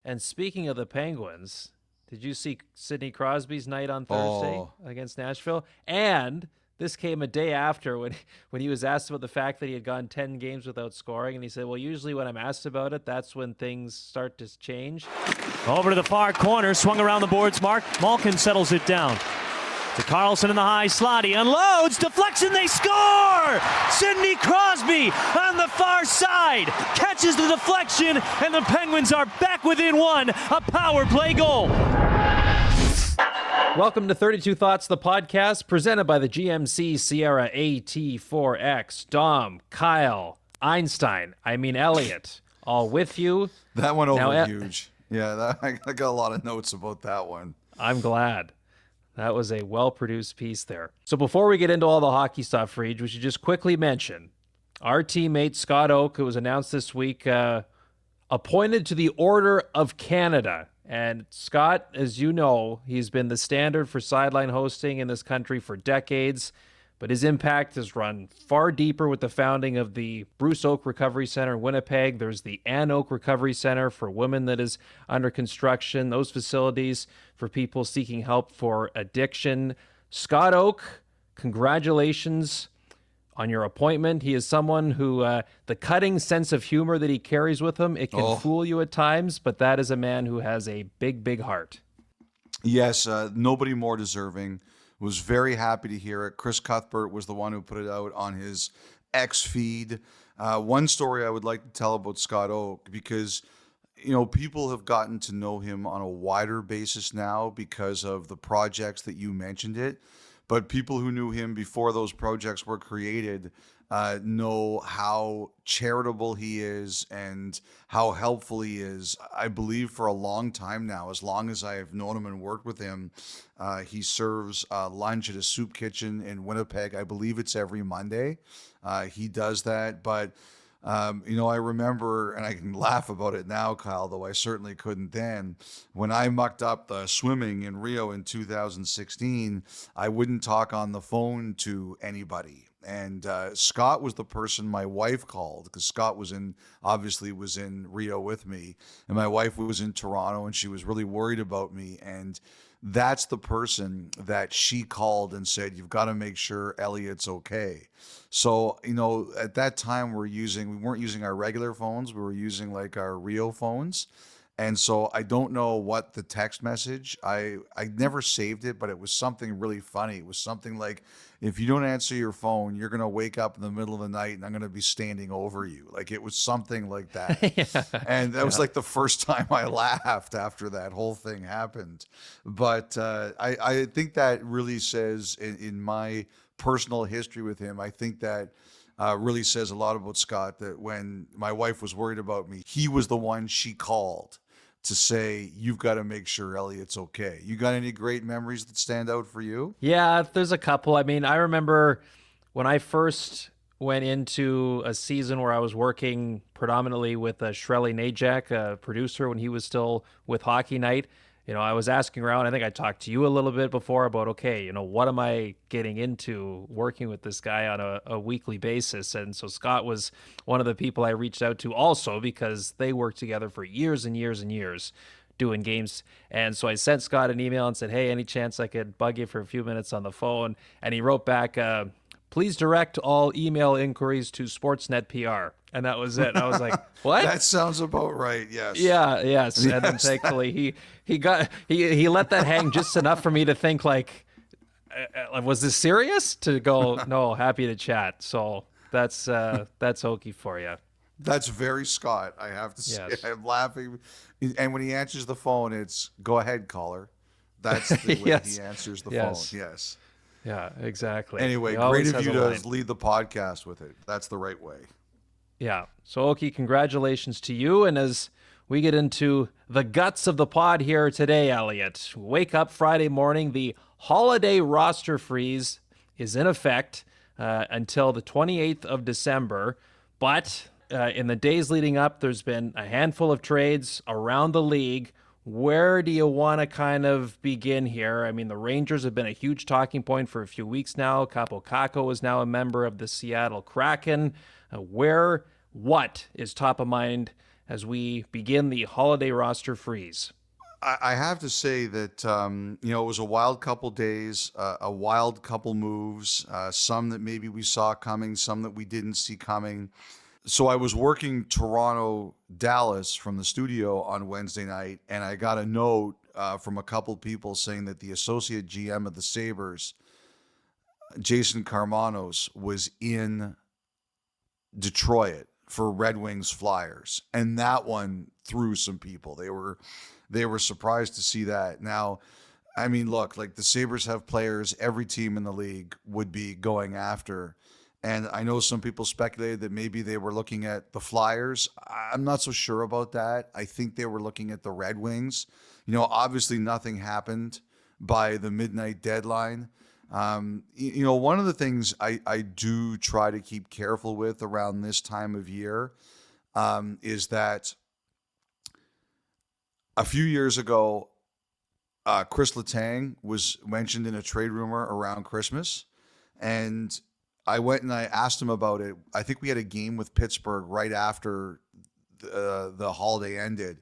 And speaking of the Penguins, did you see Sidney Crosby's night on Thursday Oh, against Nashville? And this came a day after when he was asked about the fact that he had gone 10 games without scoring. And he said, well, usually when I'm asked about it, that's when things start to change. Over to the far corner, swung around the boards. Malkin settles it down. To Carlson in the high slot. He unloads. Deflection. They score! Sidney Crosby on the far side catches the deflection, and the Penguins are back within one. A power play goal. Welcome to 32 Thoughts, the podcast presented by the GMC Sierra AT4X. Dom, Kyle, Elliot, all with you. that went over Now, huge. Yeah, I got a lot of notes about that one. I'm glad. That was a well-produced piece there. So before we get into all the hockey stuff, Reed, we should just quickly mention our teammate Scott Oake, who was announced this week, appointed to the Order of Canada. And Scott, as you know, he's been the standard for sideline hosting in this country for decades, but his impact has run far deeper with the founding of the Bruce Oak Recovery Center in Winnipeg. There's the Ann Oak Recovery Center for women that is under construction, those facilities for people seeking help for addiction. Scott Oake, congratulations on your appointment. He is someone who, the cutting sense of humor that he carries with him, it can fool you at times, but that is a man who has a big, big heart. Yes, nobody more deserving. Was very happy to hear it. Chris Cuthbert was the one who put it out on his X feed. One story I would like to tell about Scott Oake, because people have gotten to know him on a wider basis now because of the projects that you mentioned it. But people who knew him before those projects were created know how charitable he is and how helpful he is. I believe for a long time now, as long as I have known him and worked with him, he serves lunch at a soup kitchen in Winnipeg. I believe it's every Monday. He does that. But I remember, and I can laugh about it now, Kyle, though I certainly couldn't then, when I mucked up the swimming in Rio in 2016, I wouldn't talk on the phone to anybody. And Scott was the person my wife called, because Scott obviously was in Rio with me, and my wife was in Toronto, and she was really worried about me. And that's the person that she called and said, you've got to make sure Elliot's okay. So, at that time we weren't using our regular phones. We were using like our Rio phones. And so I don't know what the text message, I never saved it, but it was something really funny. It was something like, if you don't answer your phone, you're going to wake up in the middle of the night and I'm going to be standing over you. Like, it was something like that. Yeah. And that was like the first time I laughed after that whole thing happened. But I think that really says in my personal history with him, I think that really says a lot about Scott, that when my wife was worried about me, he was the one she called to say, you've got to make sure Elliot's okay. You got any great memories that stand out for you? Yeah, there's a couple. I mean, I remember when I first went into a season where I was working predominantly with Shrelly Najak, a producer, when he was still with Hockey Night. I was asking around. I think I talked to you a little bit before about, okay, what am I getting into working with this guy on a weekly basis? And so Scott was one of the people I reached out to also, because they worked together for years and years and years doing games. And so I sent Scott an email and said, hey, any chance I could bug you for a few minutes on the phone? And he wrote back, please direct all email inquiries to Sportsnet PR. And that was it. I was like, what? That sounds about right. Yes. Yeah. Yes. And then thankfully he let that hang just enough for me to think like, was this serious? To go, no, happy to chat. So that's Okie for you. That's very Scott, I have to say. Yes. I'm laughing. And when he answers the phone, it's, go ahead, caller. That's the way Yes. he answers the Yes. phone. Yes. Yeah, exactly. Anyway, He great always of has you a to line. lead the podcast with it. That's the right way. Yeah. So, Okie, congratulations to you. And as we get into the guts of the pod here today, Elliot, wake up Friday morning. The holiday roster freeze is in effect until the 28th of December. But in the days leading up, there's been a handful of trades around the league. Where do you want to kind of begin here? I mean, the Rangers have been a huge talking point for a few weeks now. Capo Caco is now a member of the Seattle Kraken. What is top of mind as we begin the holiday roster freeze? I have to say that it was a wild couple days, a wild couple moves, some that maybe we saw coming, some that we didn't see coming. So I was working Toronto, Dallas from the studio on Wednesday night, and I got a note from a couple people saying that the associate GM of the Sabres, Jason Karmanos, was in Detroit for Red Wings Flyers, and that one threw some people. They were surprised to see that. Now, I mean, look, like the Sabres have players every team in the league would be going after. And I know some people speculated that maybe they were looking at the Flyers. I'm not so sure about that. I think they were looking at the Red Wings. Obviously nothing happened by the midnight deadline. One of the things I do try to keep careful with around this time of year is that a few years ago, Chris Letang was mentioned in a trade rumor around Christmas, and I went and I asked him about it. I think we had a game with Pittsburgh right after the holiday ended,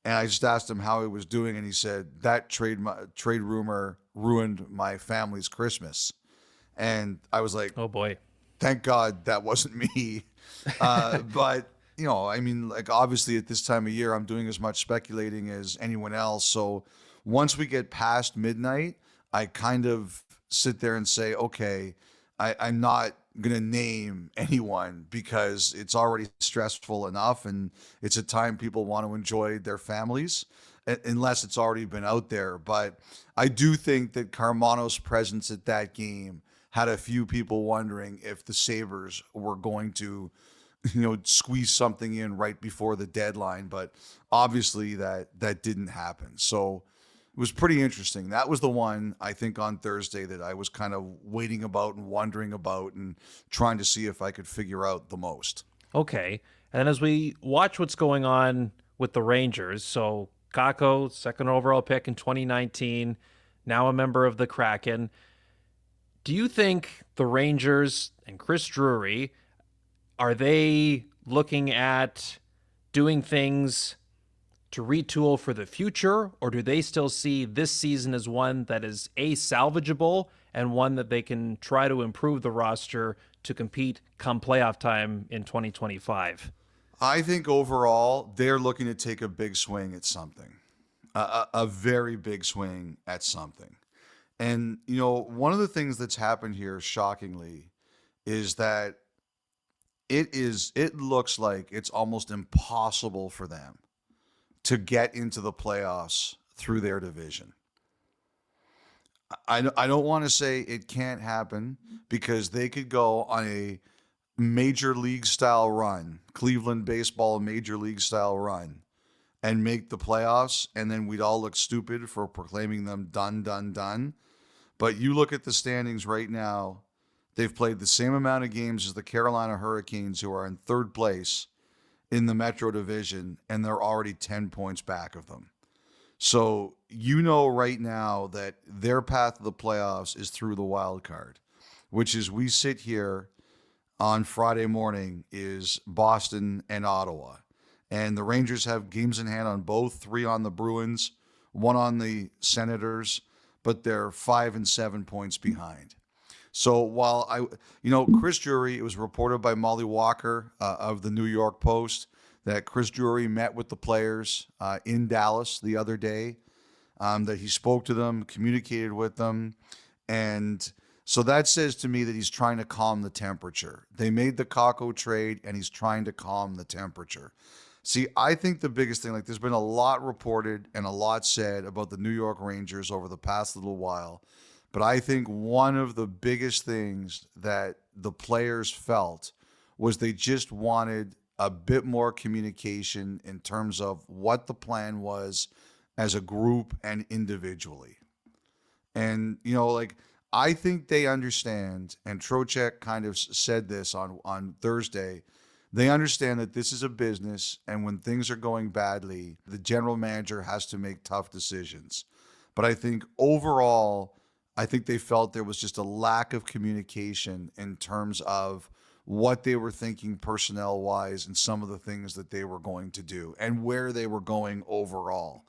and I just asked him how he was doing, and he said that trade rumor ruined my family's Christmas. And I was like, oh boy, thank God that wasn't me. But obviously at this time of year, I'm doing as much speculating as anyone else. So once we get past midnight, I kind of sit there and say, okay, I'm not going to name anyone because it's already stressful enough, and it's a time people want to enjoy their families unless it's already been out there. But I do think that Karmanos' presence at that game had a few people wondering if the Sabres were going to, squeeze something in right before the deadline. But obviously that didn't happen. So it was pretty interesting. That was the one, I think, on Thursday that I was kind of waiting about and wondering about and trying to see if I could figure out the most. Okay. And as we watch what's going on with the Rangers, so Kakko, second overall pick in 2019, now a member of the Kraken. Do you think the Rangers and Chris Drury, are they looking at doing things to retool for the future, or do they still see this season as one that is salvageable and one that they can try to improve the roster to compete come playoff time in 2025? I think overall they're looking to take a big swing at something, a very big swing at something. And, one of the things that's happened here, shockingly, is that it looks like it's almost impossible for them to get into the playoffs through their division. I don't want to say it can't happen, because they could go on a major league style run, Cleveland baseball major league style run, and make the playoffs, and then we'd all look stupid for proclaiming them done. But you look at the standings right now, they've played the same amount of games as the Carolina Hurricanes, who are in third place in the Metro Division, and they're already 10 points back of them. So right now that their path to the playoffs is through the wild card, which is, we sit here on Friday morning, is Boston and Ottawa. And the Rangers have games in hand on both, 3 on the Bruins, 1 on the Senators, but they're 5 and 7 points behind. So while Chris Drury, it was reported by Molly Walker of the New York Post that Chris Drury met with the players in Dallas the other day, that he spoke to them, communicated with them. And so that says to me that he's trying to calm the temperature. They made the Kakko trade, and he's trying to calm the temperature. See, I think the biggest thing, there's been a lot reported and a lot said about the New York Rangers over the past little while. But I think one of the biggest things that the players felt was they just wanted a bit more communication in terms of what the plan was as a group and individually. And, I think they understand, and Trocheck kind of said this on Thursday, they understand that this is a business, and when things are going badly, the general manager has to make tough decisions. But I think overall, they felt there was just a lack of communication in terms of what they were thinking personnel wise and some of the things that they were going to do and where they were going overall.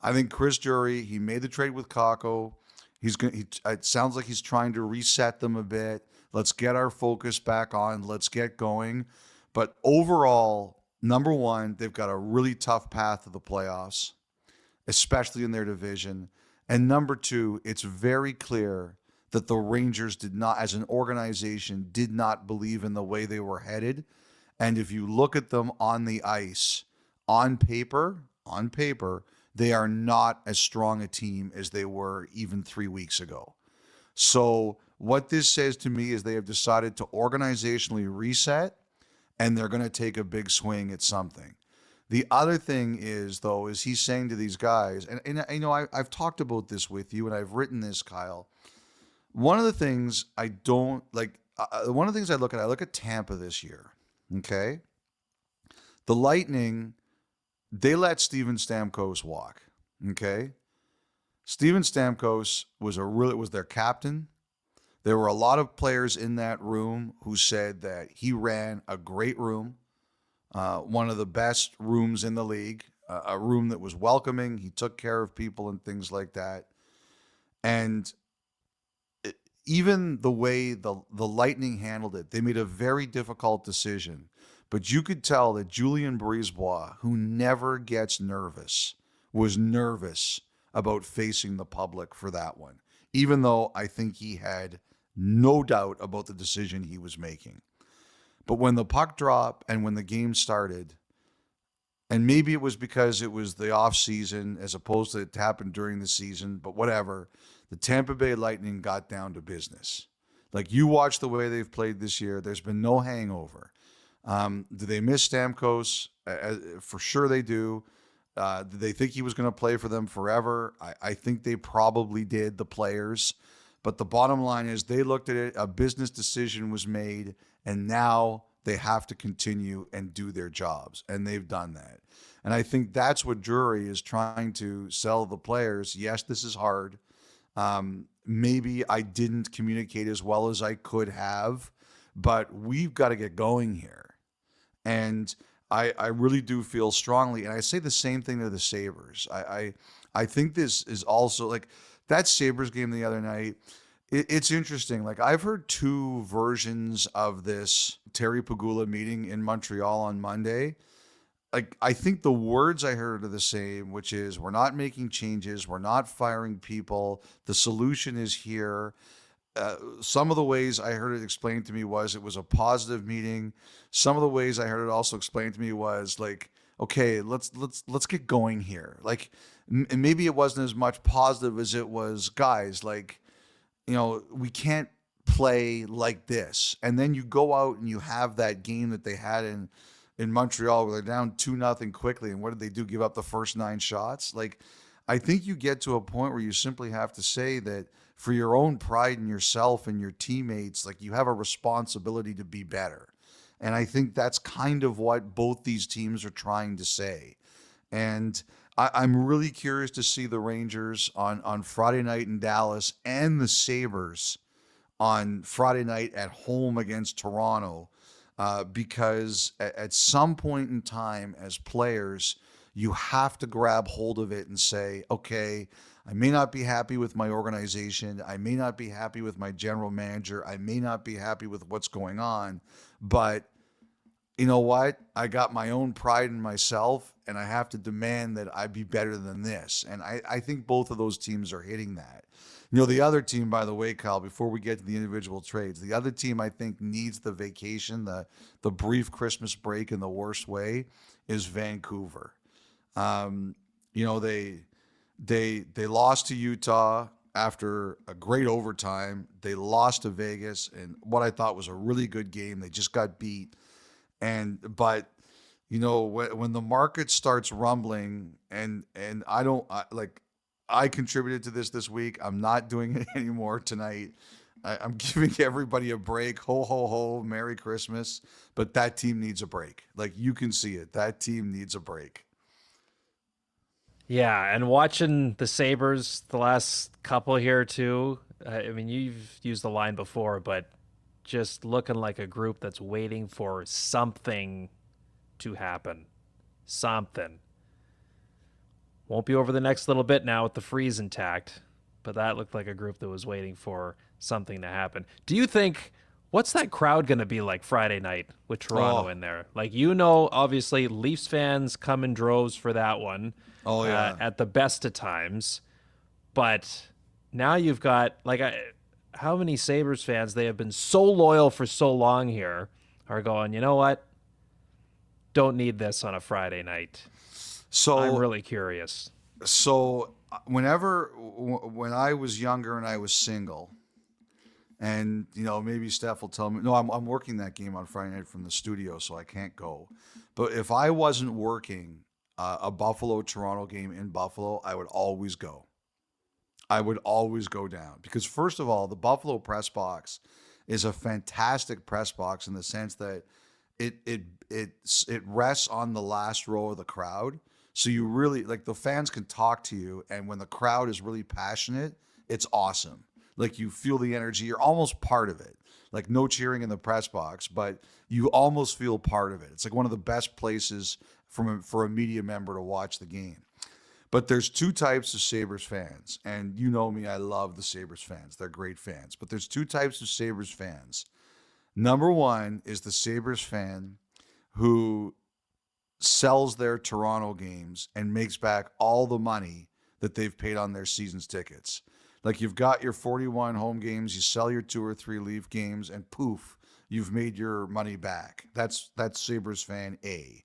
I think Chris Drury, he made the trade with Kakko. It sounds like he's trying to reset them a bit. Let's get our focus back on. Let's get going. But overall, number one, they've got a really tough path to the playoffs, especially in their division. And number two, it's very clear that the Rangers did not, as an organization, did not believe in the way they were headed. And if you look at them on the ice, on paper, they are not as strong a team as they were even 3 weeks ago. So what this says to me is they have decided to organizationally reset, and they're going to take a big swing at something. The other thing is, though, is he's saying to these guys, and you know, I've talked about this with you, and I've written this, Kyle. One of the things I don't like, one of the things I look at Tampa this year, okay? The Lightning, they let Steven Stamkos walk, okay? Steven Stamkos was their captain. There were a lot of players in that room who said that he ran a great room, one of the best rooms in the league, a room that was welcoming. He took care of people and things like that. And even the way the Lightning handled it, they made a very difficult decision. But you could tell that Julien Brisebois, who never gets nervous, was nervous about facing the public for that one, even though I think he had no doubt about the decision he was making. But when the puck dropped and when the game started, and maybe it was because it was the off season as opposed to it happened during the season, but whatever, the Tampa Bay Lightning got down to business. Like, you watch the way they've played this year, there's been no hangover. Do they miss Stamkos? For sure they do. Did they think he was going to play for them forever? I think they probably did, the players. But the bottom line is they looked at it, a business decision was made, and now they have to continue and do their jobs. And they've done that. And I think that's what Drury is trying to sell the players. Yes, this is hard. Maybe I didn't communicate as well as I could have, but we've got to get going here. And I really do feel strongly, and I say the same thing to the Sabres. I think this is also, like, that Sabres game the other night, it's interesting. Like, I've heard two versions of this Terry Pegula meeting in Montreal on Monday. Like, I think the words I heard are the same, which is, we're not making changes, we're not firing people, the solution is here. Some of the ways I heard it explained to me was it was a positive meeting. Some of the ways I heard it also explained to me was like, okay, let's get going here. Like, and maybe it wasn't as much positive as it was, guys, like, you know, we can't play like this. And then you go out and you have that game that they had in Montreal where they're down 2-0 quickly. And what did they do? Give up the first 9 shots? Like, I think you get to a point where you simply have to say that for your own pride in yourself and your teammates, like, you have a responsibility to be better. And I think that's kind of what both these teams are trying to say. And I'm really curious to see the Rangers on Friday night in Dallas and the Sabres on Friday night at home against Toronto, because at some point in time as players, you have to grab hold of it and say, okay, I may not be happy with my organization. I may not be happy with my general manager. I may not be happy with what's going on, but you know what? I got my own pride in myself, and I have to demand that I be better than this. And I think both of those teams are hitting that. You know, the other team, by the way, Kyle, before we get to the individual trades, the other team I think needs the vacation, the brief Christmas break in the worst way, is Vancouver. You know, they lost to Utah after a great overtime. They lost to Vegas in what I thought was a really good game. They just got beat. But you know, when the market starts rumbling, and I contributed to this week. I'm not doing it anymore tonight. I'm giving everybody a break. Ho, ho, ho. Merry Christmas. But that team needs a break. Like, you can see it. That team needs a break. Yeah, and watching the Sabres the last couple here too. I mean, you've used the line before, but just looking like a group that's waiting for something to happen. Something. Won't be over the next little bit now with the freeze intact, but that looked like a group that was waiting for something to happen. Do you think, what's that crowd going to be like Friday night with Toronto in there? Like, obviously Leafs fans come in droves for that one. Oh, yeah. At the best of times. But now you've got, how many Sabres fans, they have been so loyal for so long here, are going, you know what? Don't need this on a Friday night. So I'm really curious. So when I was younger and I was single, and maybe Steph will tell me, no, I'm working that game on Friday night from the studio, so I can't go. But if I wasn't working a Buffalo-Toronto game in Buffalo, I would always go. I would always go down because, first of all, the Buffalo press box is a fantastic press box in the sense that it rests on the last row of the crowd. So you really, the fans can talk to you, and when the crowd is really passionate, it's awesome. Like, you feel the energy. You're almost part of it. Like, no cheering in the press box, but you almost feel part of it. It's like one of the best places for a media member to watch the game. But there's two types of Sabres fans, and you know me, I love the Sabres fans. They're great fans. But there's two types of Sabres fans. Number one is the Sabres fan who sells their Toronto games and makes back all the money that they've paid on their season's tickets. Like, you've got your 41 home games, you sell your 2 or 3 Leaf games, and poof, you've made your money back. That's Sabres fan A.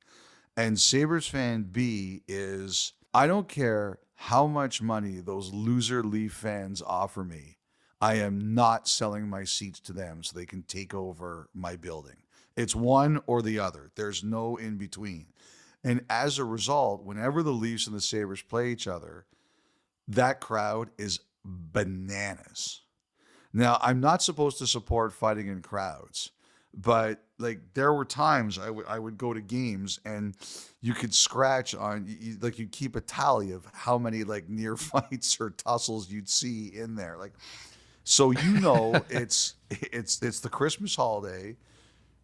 And Sabres fan B is, I don't care how much money those loser Leaf fans offer me, I am not selling my seats to them so they can take over my building. It's one or the other. There's no in between. And as a result, whenever the Leafs and the Sabres play each other, that crowd is bananas. Now, I'm not supposed to support fighting in crowds, but there were times I would go to games and you could scratch on, you'd keep a tally of how many near fights or tussles you'd see in there. So it's the Christmas holiday.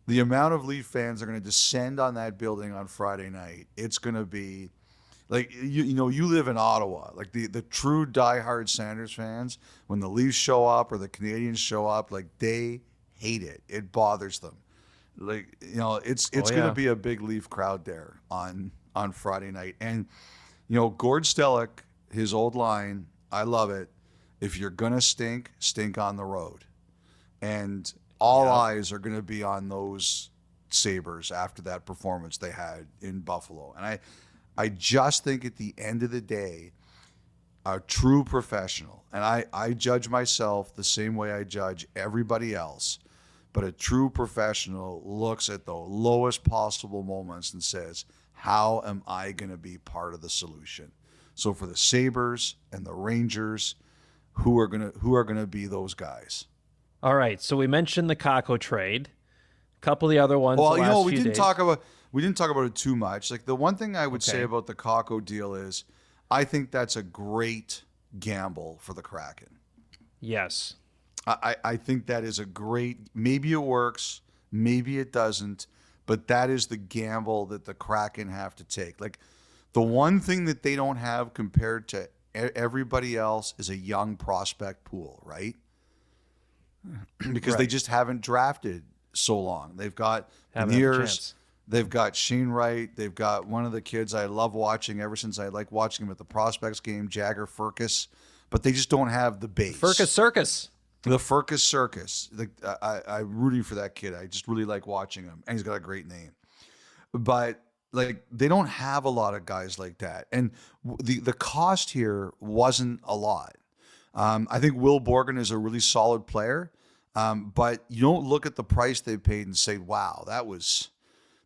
The amount of Leaf fans are going to descend on that building on Friday night. It's going to be you live in Ottawa. The true diehard Sanders fans, when the Leafs show up or the Canadians show up, they hate it. It bothers them. It's going to be a big Leaf crowd there on Friday night. And Gord Stellick, his old line, I love it. If you're going to stink on the road. And all eyes are going to be on those Sabres after that performance they had in Buffalo. And I just think at the end of the day, a true professional, and I judge myself the same way I judge everybody else, but a true professional looks at the lowest possible moments and says, how am I going to be part of the solution? So for the Sabres and the Rangers, who are going to be those guys? All right, so we mentioned the Kakko trade. A couple of the other ones. Well, we didn't talk about it too much. The one thing I would say about the Kakko deal is, I think that's a great gamble for the Kraken. Yes, I think that is a great. Maybe it works, maybe it doesn't, but that is the gamble that the Kraken have to take. The one thing that they don't have compared to everybody else is a young prospect pool, right? Because they just haven't drafted so long. They've got Beniers, they've got Shane Wright, they've got one of the kids I love watching ever since I like watching him at the Prospects game, Jagger Firkus, but they just don't have the base. Firkus Circus. The Firkus Circus. I'm rooting for that kid. I just really like watching him, and he's got a great name. But they don't have a lot of guys like that, and the cost here wasn't a lot. I think Will Borgen is a really solid player, but you don't look at the price they paid and say, "Wow, that was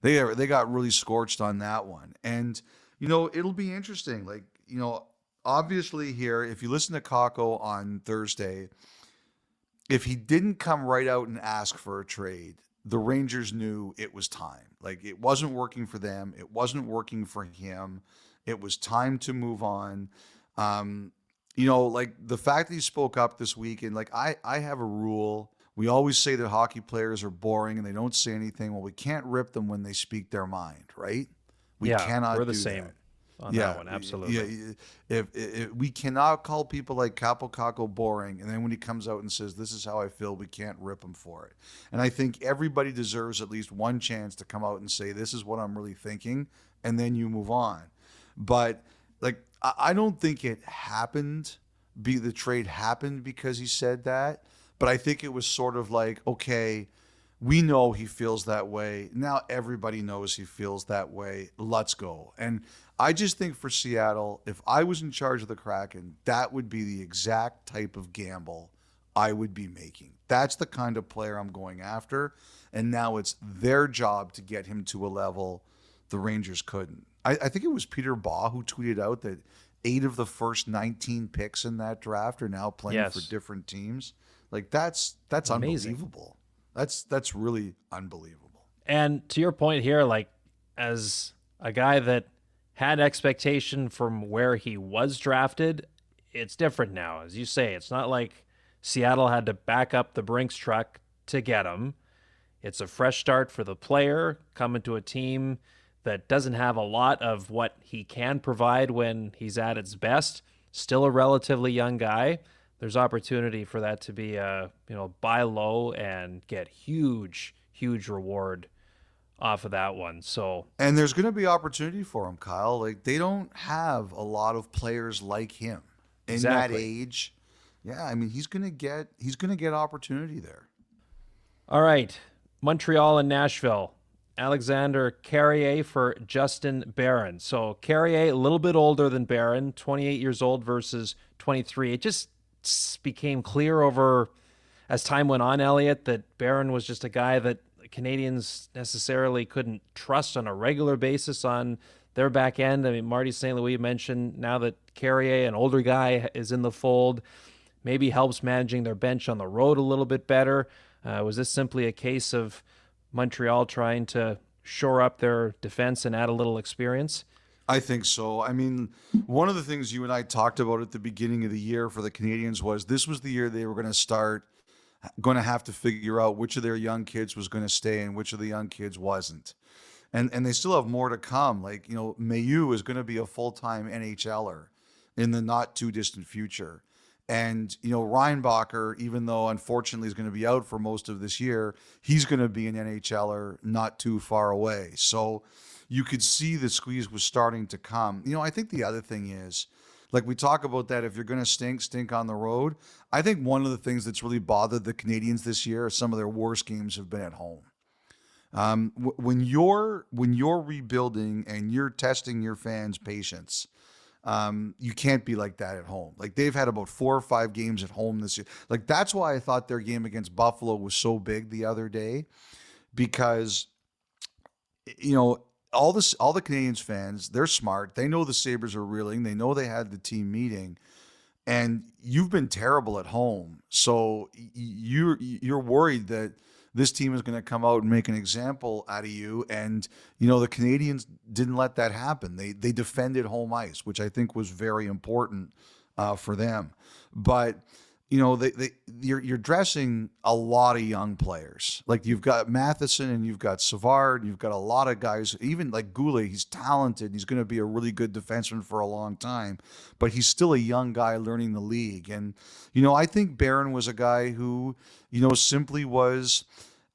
they got really scorched on that one." And it'll be interesting. Obviously here, if you listen to Kakko on Thursday, if he didn't come right out and ask for a trade, the Rangers knew it was time. It wasn't working for them. It wasn't working for him. It was time to move on. The fact that he spoke up this week, and I have a rule We always say that hockey players are boring and they don't say anything. Well, we can't rip them when they speak their mind, right? We cannot we're the do same that. on that one. Absolutely. Yeah, if we cannot call people like Capo Caco boring, and then when he comes out and says, "This is how I feel," we can't rip him for it. And I think everybody deserves at least one chance to come out and say, "This is what I'm really thinking," and then you move on. But like, I don't think it happened. The trade happened because he said that, but I think it was sort of like, okay, we know he feels that way. Now everybody knows he feels that way. Let's go. And I just think for Seattle, if I was in charge of the Kraken, that would be the exact type of gamble I would be making. That's the kind of player I'm going after. And now it's their job to get him to a level the Rangers couldn't. I think it was Peter Baugh who tweeted out that 8 of the first 19 picks in that draft are now playing for different teams. Like that's Amazing. unbelievable. That's really unbelievable. And to your point here, like as a guy that had expectation from where he was drafted, it's different now. As you say, it's not like Seattle had to back up the Brinks truck to get him. It's a fresh start for the player coming to a team that doesn't have a lot of what he can provide when he's at its best. Still a relatively young guy. There's opportunity for that to be buy low and get huge reward off of that one. So, and there's going to be opportunity for him, Kyle. Like they don't have a lot of players like him in that age. Yeah, I mean he's going to get opportunity there. All right, Montreal and Nashville. Alexander Carrier for Justin Barron. So Carrier a little bit older than Barron, 28 years old versus 23. It just became clear over as time went on, Elliot, that Barron was just a guy that Canadians necessarily couldn't trust on a regular basis on their back end. I mean, Marty St. Louis mentioned now that Carrier, an older guy, is in the fold, maybe helps managing their bench on the road a little bit better. Was this simply a case of Montreal trying to shore up their defense and add a little experience? I think so. I mean, one of the things you and I talked about at the beginning of the year for the Canadians was this was the year they were going to have to figure out which of their young kids was going to stay and which of the young kids wasn't. And they still have more to come. Like, Mailloux is going to be a full-time NHLer in the not too distant future. And, Reinbacher, even though unfortunately is going to be out for most of this year, he's going to be an NHLer not too far away. So you could see the squeeze was starting to come. I think the other thing is, like we talk about that, if you're going to stink on the road. I think one of the things that's really bothered the Canadians this year is some of their worst games have been at home. When you're rebuilding and you're testing your fans' patience, you can't be like that at home. Like they've had about 4 or 5 games at home this year. Like that's why I thought their game against Buffalo was so big the other day, because all the Canadians fans, they're smart. They know the Sabres are reeling. They know they had the team meeting, and you've been terrible at home. So you're worried that this team is going to come out and make an example out of you. And, the Canadians didn't let that happen. They defended home ice, which I think was very important for them. But, you're dressing a lot of young players. Like you've got Matheson and you've got Savard, and you've got a lot of guys, even like Goulet, he's talented. He's going to be a really good defenseman for a long time, but he's still a young guy learning the league. And, I think Barron was a guy who, simply was,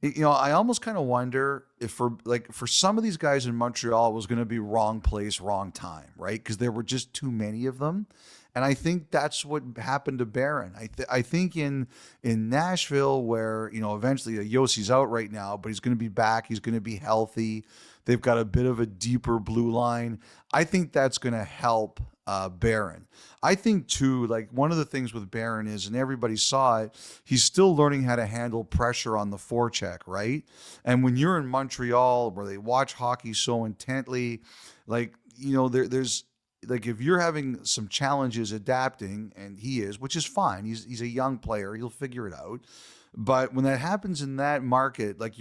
I almost kind of wonder if for some of these guys in Montreal it was going to be wrong place, wrong time, right? Because there were just too many of them. And I think that's what happened to Barron. I think in Nashville, where eventually Yossi's out right now, but he's going to be back. He's going to be healthy. They've got a bit of a deeper blue line. I think that's going to help Barron. I think too, like one of the things with Barron is, and everybody saw it, he's still learning how to handle pressure on the forecheck, right? And when you're in Montreal, where they watch hockey so intently, like there's. Like if you're having some challenges adapting, and he is, which is fine. He's a young player. He'll figure it out. But when that happens in that market, like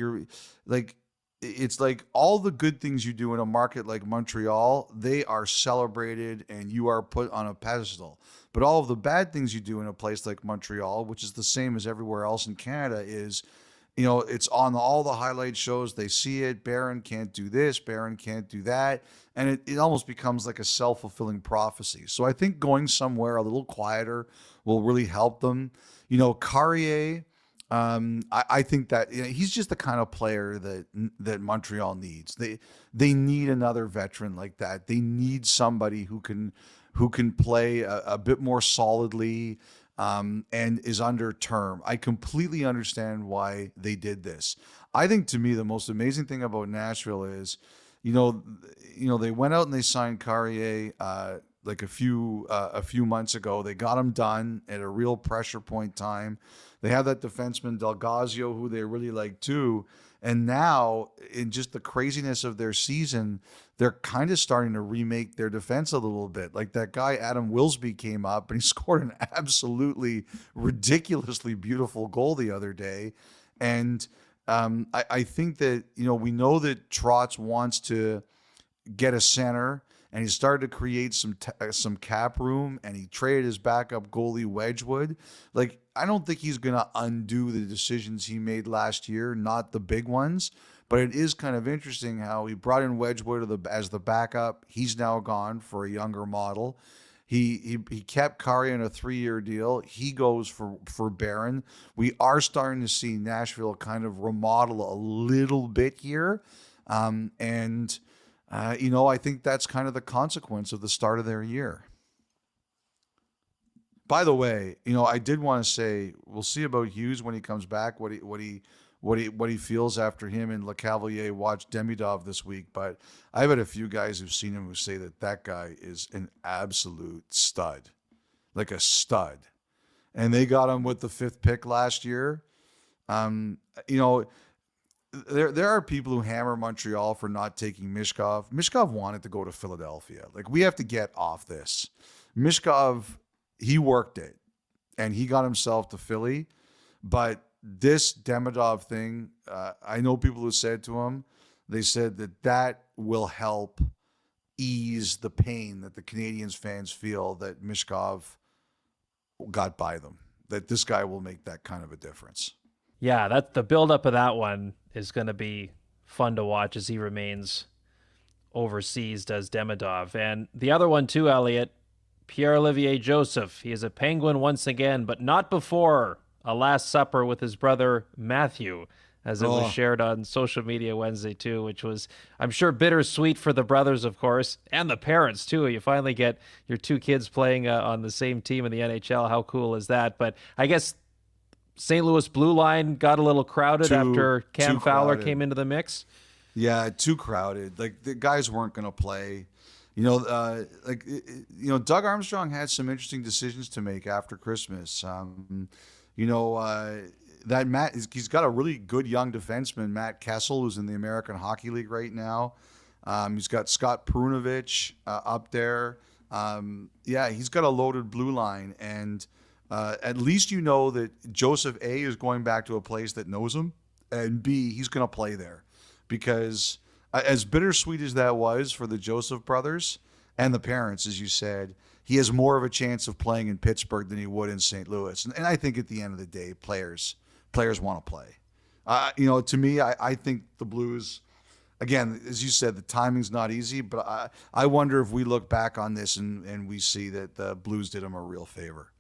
it's like all the good things you do in a market like Montreal, they are celebrated and you are put on a pedestal. But all of the bad things you do in a place like Montreal, which is the same as everywhere else in Canada, is, it's on all the highlight shows. They see it. Barron can't do this. Barron can't do that. And it almost becomes like a self-fulfilling prophecy. So I think going somewhere a little quieter will really help them. Carrier, I think that he's just the kind of player that Montreal needs. They need another veteran like that. They need somebody who can play a bit more solidly, and is under term. I completely understand why they did this. I think, to me, the most amazing thing about Nashville is, they went out and they signed Carrier like a few months ago. They got him done at a real pressure point time. They have that defenseman Delgazio, who they really like too. And now, in just the craziness of their season, they're kind of starting to remake their defense a little bit. Like that guy, Adam Wilsby, came up and he scored an absolutely ridiculously beautiful goal the other day. And I think that, we know that Trotz wants to get a center, and he started to create some cap room, and he traded his backup goalie Wedgwood. Like, I don't think he's going to undo the decisions he made last year, not the big ones, but it is kind of interesting how he brought in Wedgwood as the backup. He's now gone for a younger model. He kept Carrier in a 3-year deal. He goes for Barron. We are starting to see Nashville kind of remodel a little bit here, I think that's kind of the consequence of the start of their year. By the way, I did want to say we'll see about Hughes when he comes back. What he feels after him and LeCavalier watched Demidov this week. But I've had a few guys who've seen him who say that guy is an absolute stud, like a stud. And they got him with the 5th pick last year. There are people who hammer Montreal for not taking Mishkov. Mishkov wanted to go to Philadelphia. Like, we have to get off this. Mishkov, he worked it, and he got himself to Philly. But this Demidov thing, I know people who said to him, they said that will help ease the pain that the Canadiens fans feel that Mishkov got by them, that this guy will make that kind of a difference. Yeah, that the buildup of that one is going to be fun to watch as he remains overseas, does Demidov. And the other one too, Elliot, Pierre-Olivier Joseph. He is a Penguin once again, but not before a Last Supper with his brother Matthew, as it was shared on social media Wednesday too, which was, I'm sure, bittersweet for the brothers, of course, and the parents too. You finally get your 2 kids playing on the same team in the NHL. How cool is that? But I guess St. Louis blue line got a little crowded after Cam Fowler came into the mix. Yeah, too crowded. Like, the guys weren't going to play. Doug Armstrong had some interesting decisions to make after Christmas. That he's got a really good young defenseman, Matt Kessel, who's in the American Hockey League right now. He's got Scott Perunovich up there. He's got a loaded blue line, and at least that Joseph A is going back to a place that knows him, and B, he's going to play there. Because as bittersweet as that was for the Joseph brothers and the parents, as you said, he has more of a chance of playing in Pittsburgh than he would in St. Louis. And I think at the end of the day, players want to play. To me, I think the Blues, again, as you said, the timing's not easy, but I wonder if we look back on this and we see that the Blues did him a real favor.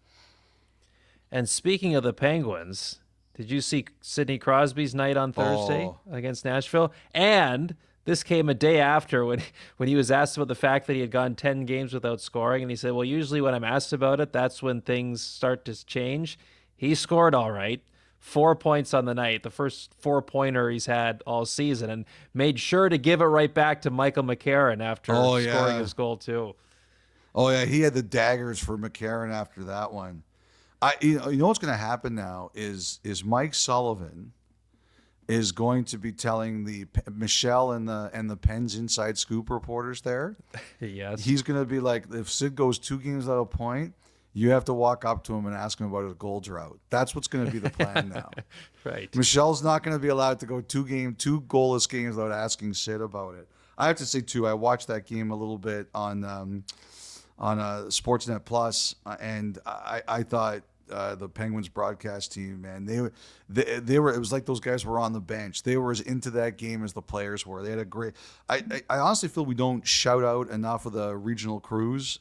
And speaking of the Penguins, did you see Sidney Crosby's night on Thursday against Nashville? And this came a day after when he was asked about the fact that he had gone 10 games without scoring. And he said, well, usually when I'm asked about it, that's when things start to change. He scored all right. 4 points on the night, the first 4-pointer he's had all season, and made sure to give it right back to Michael McCarron after scoring his goal too. Oh, yeah, he had the daggers for McCarron after that one. What's going to happen now is Mike Sullivan is going to be telling the Michelle and the Pens Inside Scoop reporters there. Yes. He's going to be like, if Sid goes 2 games without a point, you have to walk up to him and ask him about his goal drought. That's what's going to be the plan now. Right. Michelle's not going to be allowed to go two goalless games without asking Sid about it. I have to say too, I watched that game a little bit on Sportsnet Plus, and I thought the Penguins broadcast team, man, they were. It was like those guys were on the bench. They were as into that game as the players were. They had a great. I honestly feel we don't shout out enough of the regional crews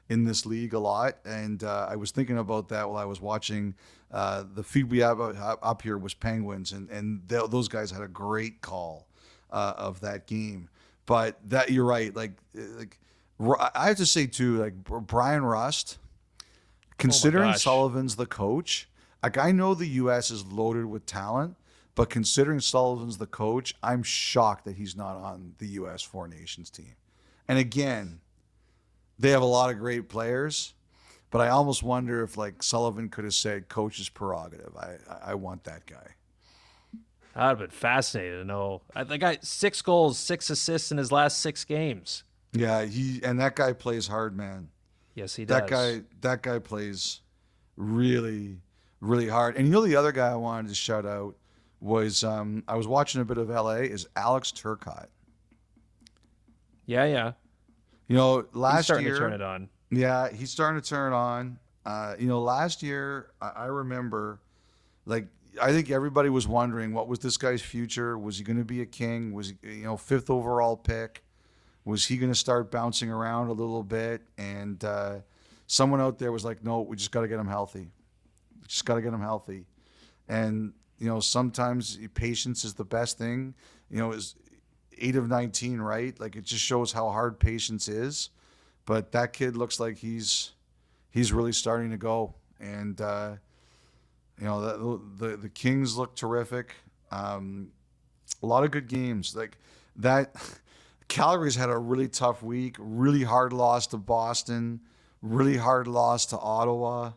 in this league a lot, and I was thinking about that while I was watching. The feed we have up here was Penguins, and those guys had a great call of that game. But that you're right. Like I have to say too, like Brian Rust. Considering Sullivan's the coach, like I know the U.S. is loaded with talent, but considering Sullivan's the coach, I'm shocked that he's not on the U.S. Four Nations team. And again, they have a lot of great players, but I almost wonder if like Sullivan could have said, "Coach's prerogative. I want that guy." I'd have been fascinated to know. The guy 6 goals, 6 assists in his last 6 games. Yeah, that guy plays hard, man. Yes, he does. That guy plays really, really hard. And you know the other guy I wanted to shout out was I was watching a bit of LA is Alex Turcotte. Yeah. You know, last He's starting year to turn it on. Yeah, he's starting to turn it on. You know, last year I remember, like I think everybody was wondering what was this guy's future. Was he going to be a king? Was he 5th overall pick? Was he going to start bouncing around a little bit? And someone out there was like, no, we just got to get him healthy. We just got to get him healthy. And, sometimes patience is the best thing. Is 8 of 19, right? Like it just shows how hard patience is. But that kid looks like he's really starting to go. And, the Kings look terrific. A lot of good games. Like that... Calgary's had a really tough week, really hard loss to Boston, really hard loss to Ottawa.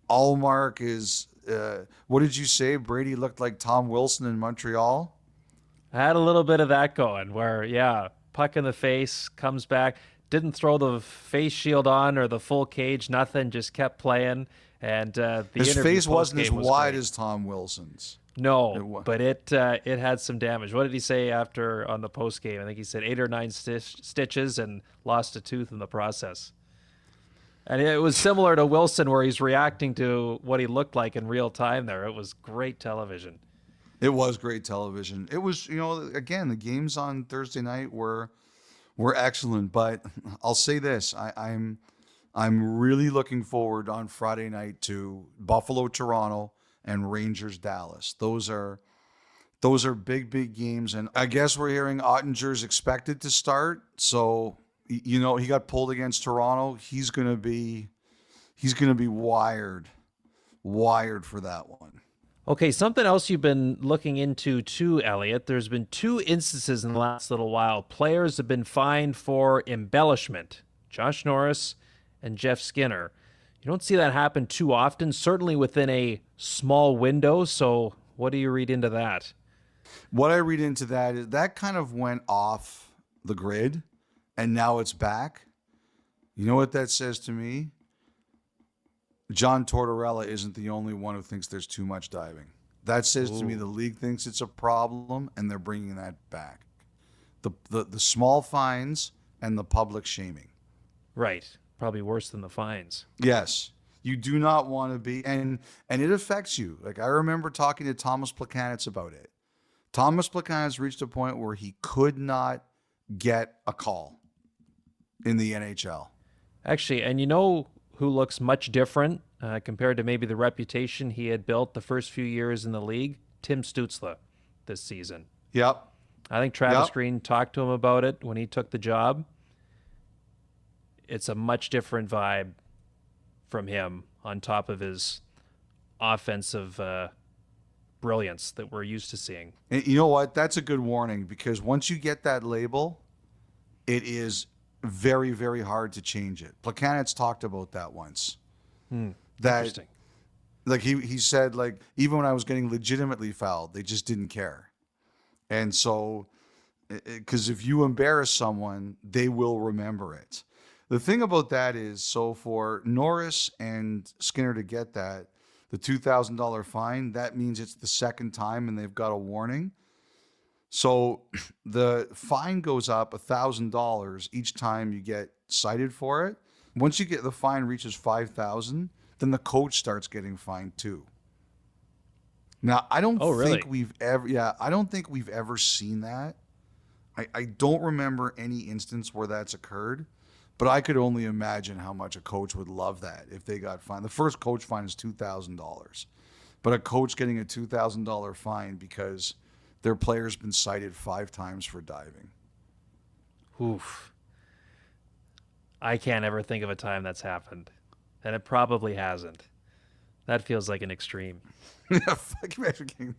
Allmark is, what did you say? Brady looked like Tom Wilson in Montreal? I had a little bit of that going where, puck in the face, comes back, didn't throw the face shield on or the full cage, nothing, just kept playing. And his face wasn't as wide great. as Tom Wilson's. No, but it had some damage. What did he say after on the post game? I think he said 8 or 9 stitches and lost a tooth in the process. And it was similar to Wilson where he's reacting to what he looked like in real time there. It was great television. It was great television. It was, again, the games on Thursday night were excellent. But I'll say this, I'm really looking forward on Friday night to Buffalo, Toronto, and Rangers Dallas. Those are big games, and I guess we're hearing Ottinger's expected to start. So he got pulled against Toronto. He's gonna be wired for that one. Okay, something else you've been looking into too, Elliot. There's been 2 instances in the last little while. Players have been fined for embellishment. Josh Norris and Jeff Skinner. You don't see that happen too often, certainly within a small window. So what do you read into that? What I read into that is that kind of went off the grid and now it's back. You know what that says to me? John Tortorella isn't the only one who thinks there's too much diving. That says to me the league thinks it's a problem and they're bringing that back. The small fines and the public shaming. Right. Probably worse than the fines. Yes. You do not want to be, and it affects you. Like I remember talking to Thomas Plekanec about it. Thomas Plekanec reached a point where he could not get a call in the NHL. Actually, and you know who looks much different compared to maybe the reputation he had built the first few years in the league? Tim Stützle this season. Yep. I think Travis Green talked to him about it when he took the job. It's a much different vibe from him on top of his offensive brilliance that we're used to seeing. And you know what? That's a good warning because once you get that label, it very, very hard to change it. Plekanec talked about that once. Interesting. Like he said, like, even when I was getting legitimately fouled, they just didn't care. And so, because if you embarrass someone, they will remember it. The thing about that is, so for Norris and Skinner to get that, the $2,000 fine, that means it's the second time and they've got a warning. So the fine goes up $1,000 each time you get cited for it. Once you get the fine reaches 5,000, then the coach starts getting fined too. Now, I don't think we've ever seen that. I don't remember any instance where that's occurred. But I could only imagine how much a coach would love that if they got fined. The first coach fine is $2,000. But a coach getting a $2,000 fine because their player's been cited 5 times for diving. Oof. I can't ever think of a time that's happened. And it probably hasn't. That feels like an extreme. Can you imagine getting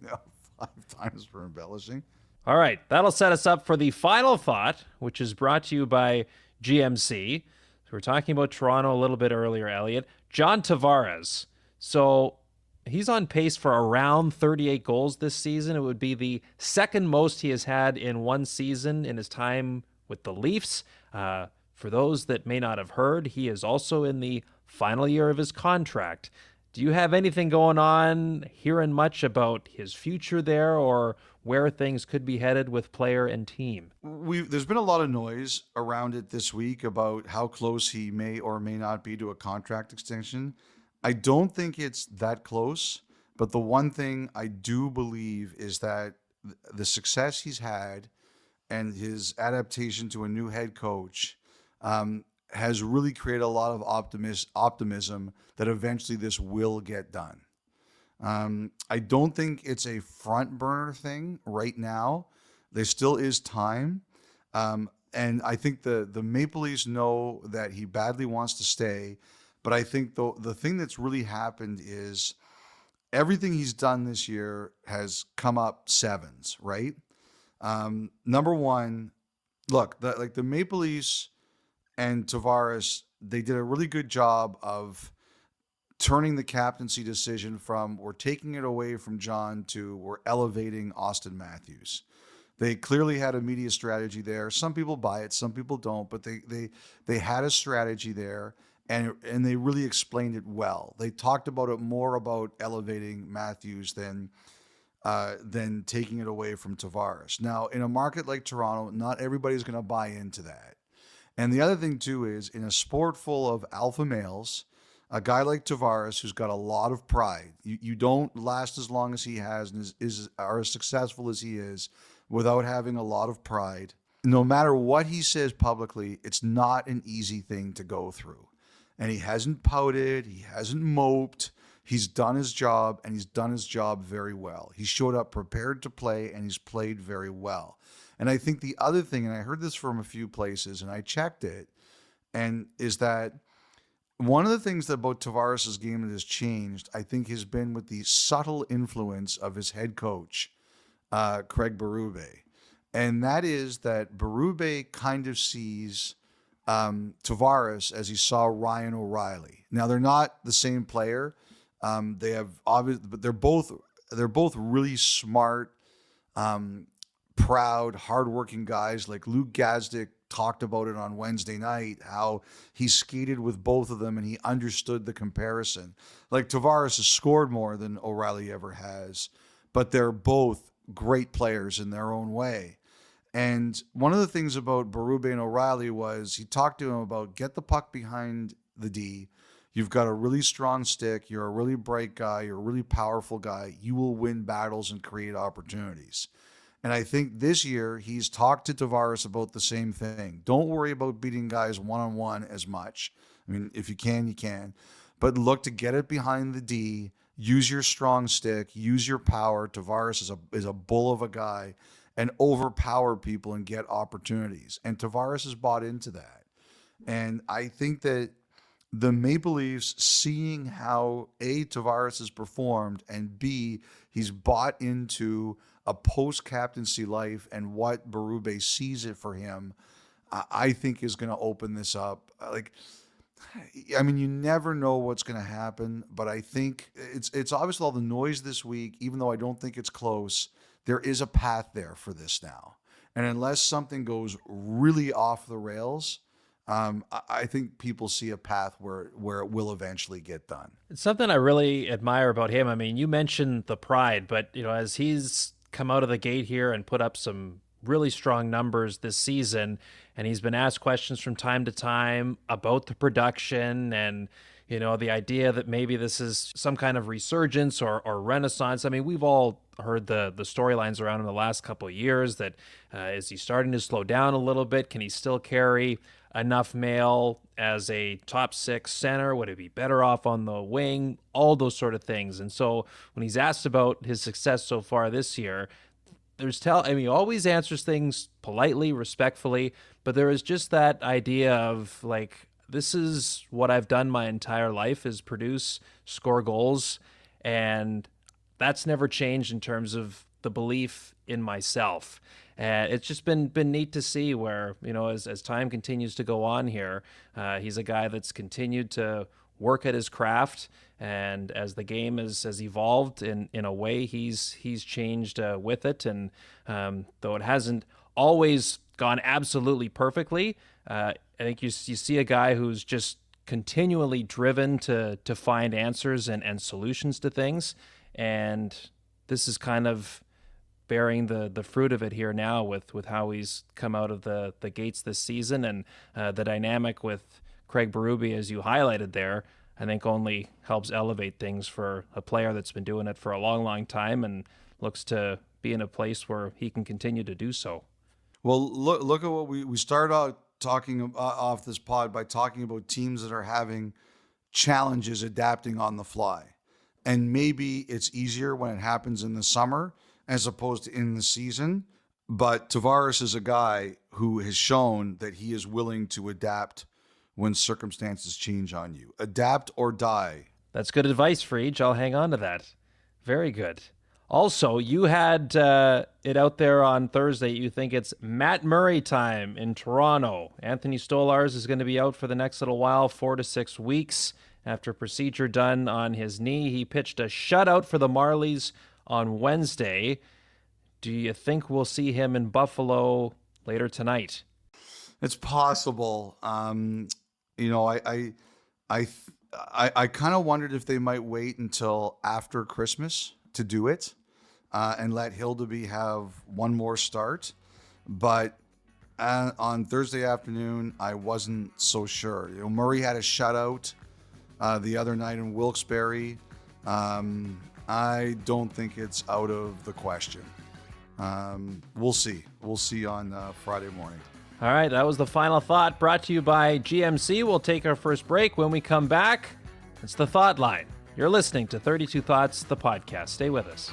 5 times for embellishing? All right. That'll set us up for the final thought, which is brought to you by GMC. So we're talking about Toronto a little bit earlier, Elliot. John Tavares. So he's on pace for around 38 goals this season. It would be the second most he has had in one season in his time with the Leafs. For those that may not have heard, he is also in the final year of his contract. Do you have anything going on, hearing much about his future there, or where things could be headed with player and team? There's been a lot of noise around it this week about how close he may or may not be to a contract extension. I don't think it's that close, but the one thing I do believe is that the success he's had and his adaptation to a new head coach has really created a lot of optimism that eventually this will get done. I don't think it's a front burner thing right now. There still is time. And I think the Maple Leafs know that he badly wants to stay. But I think the thing that's really happened is everything he's done this year has come up sevens, right? Number one, look, the Maple Leafs and Tavares, they did a really good job of turning the captaincy decision from we're taking it away from John to we're elevating Auston Matthews. They clearly had a media strategy there. Some people buy it, some people don't, but they had a strategy there, and they really explained it well. They talked about it more about elevating Matthews than taking it away from Tavares. Now, in a market like Toronto, not everybody's going to buy into that. And the other thing, too, is in a sport full of alpha males, a guy like Tavares who's got a lot of pride, you don't last as long as he has and are as successful as he is without having a lot of pride. No matter what he says publicly, it's not an easy thing to go through. And he hasn't pouted, he hasn't moped. He's done his job, and he's done his job very well. He showed up prepared to play, and he's played very well. And I think the other thing, and I heard this from a few places, and I checked it, and is that one of the things that about Tavares' game that has changed, I think, has been with the subtle influence of his head coach, Craig Berube. And that is that Berube kind of sees Tavares as he saw Ryan O'Reilly. Now, they're not the same player. They have obvious, but they're both really smart, proud, hardworking guys. Like Luke Gazdic talked about it on Wednesday night, how he skated with both of them and he understood the comparison. Like Tavares has scored more than O'Reilly ever has, but they're both great players in their own way. And one of the things about Berube and O'Reilly was he talked to him about get the puck behind the D. You've got a really strong stick. You're a really bright guy. You're a really powerful guy. You will win battles and create opportunities. And I think this year he's talked to Tavares about the same thing. Don't worry about beating guys one-on-one as much. I mean, if you can, you can. But look to get it behind the D. Use your strong stick. Use your power. Tavares is a bull of a guy, and overpower people and get opportunities. And Tavares has bought into that. And I think that the Maple Leafs, seeing how A, Tavares has performed, and B, he's bought into a post-captaincy life and what Berube sees it for him, I think is going to open this up. I mean, you never know what's going to happen, but I think it's obviously all the noise this week, even though I don't think it's close, there is a path there for this now. And unless something goes really off the rails, I think people see a path where it will eventually get done. It's something I really admire about him. I mean, you mentioned the pride, but as he's come out of the gate here and put up some really strong numbers this season, and he's been asked questions from time to time about the production and the idea that maybe this is some kind of resurgence or renaissance. I mean, we've all heard the storylines around him the last couple of years that is he starting to slow down a little bit? Can he still carry enough mail as a top 6 center? Would it be better off on the wing? All those sort of things. And so when he's asked about his success so far this year, he always answers things politely, respectfully, but there is just that idea of like, this is what I've done my entire life, is produce, score goals, and that's never changed in terms of the belief in myself. And it's just been neat to see where, as time continues to go on here, he's a guy that's continued to work at his craft, and as the game has evolved in a way, he's changed with it. And though it hasn't always gone absolutely perfectly, I think you see a guy who's just continually driven to find answers and solutions to things, and this is kind of bearing the fruit of it here now with how he's come out of the gates this season. And the dynamic with Craig Berube, as you highlighted there, I think only helps elevate things for a player that's been doing it for a long, long time and looks to be in a place where he can continue to do so. Well, look at what we started out talking off this pod by talking about teams that are having challenges adapting on the fly. And maybe it's easier when it happens in the summer as opposed to in the season. But Tavares is a guy who has shown that he is willing to adapt when circumstances change on you. Adapt or die. That's good advice, Friedge. I'll hang on to that. Very good. Also, you had it out there on Thursday. You think it's Matt Murray time in Toronto. Anthony Stolarz is going to be out for the next little while, 4 to 6 weeks. After procedure done on his knee, he pitched a shutout for the Marlies on Wednesday. Do you think we'll see him in Buffalo later tonight? It's possible. I kind of wondered if they might wait until after Christmas to do it and let Hildeby have one more start. But on Thursday afternoon, I wasn't so sure. Murray had a shutout the other night in Wilkes-Barre. I don't think it's out of the question. We'll see. We'll see on Friday morning. All right, that was the final thought brought to you by GMC. We'll take our first break. When we come back, it's the Thought Line. You're listening to 32 Thoughts, the podcast. Stay with us.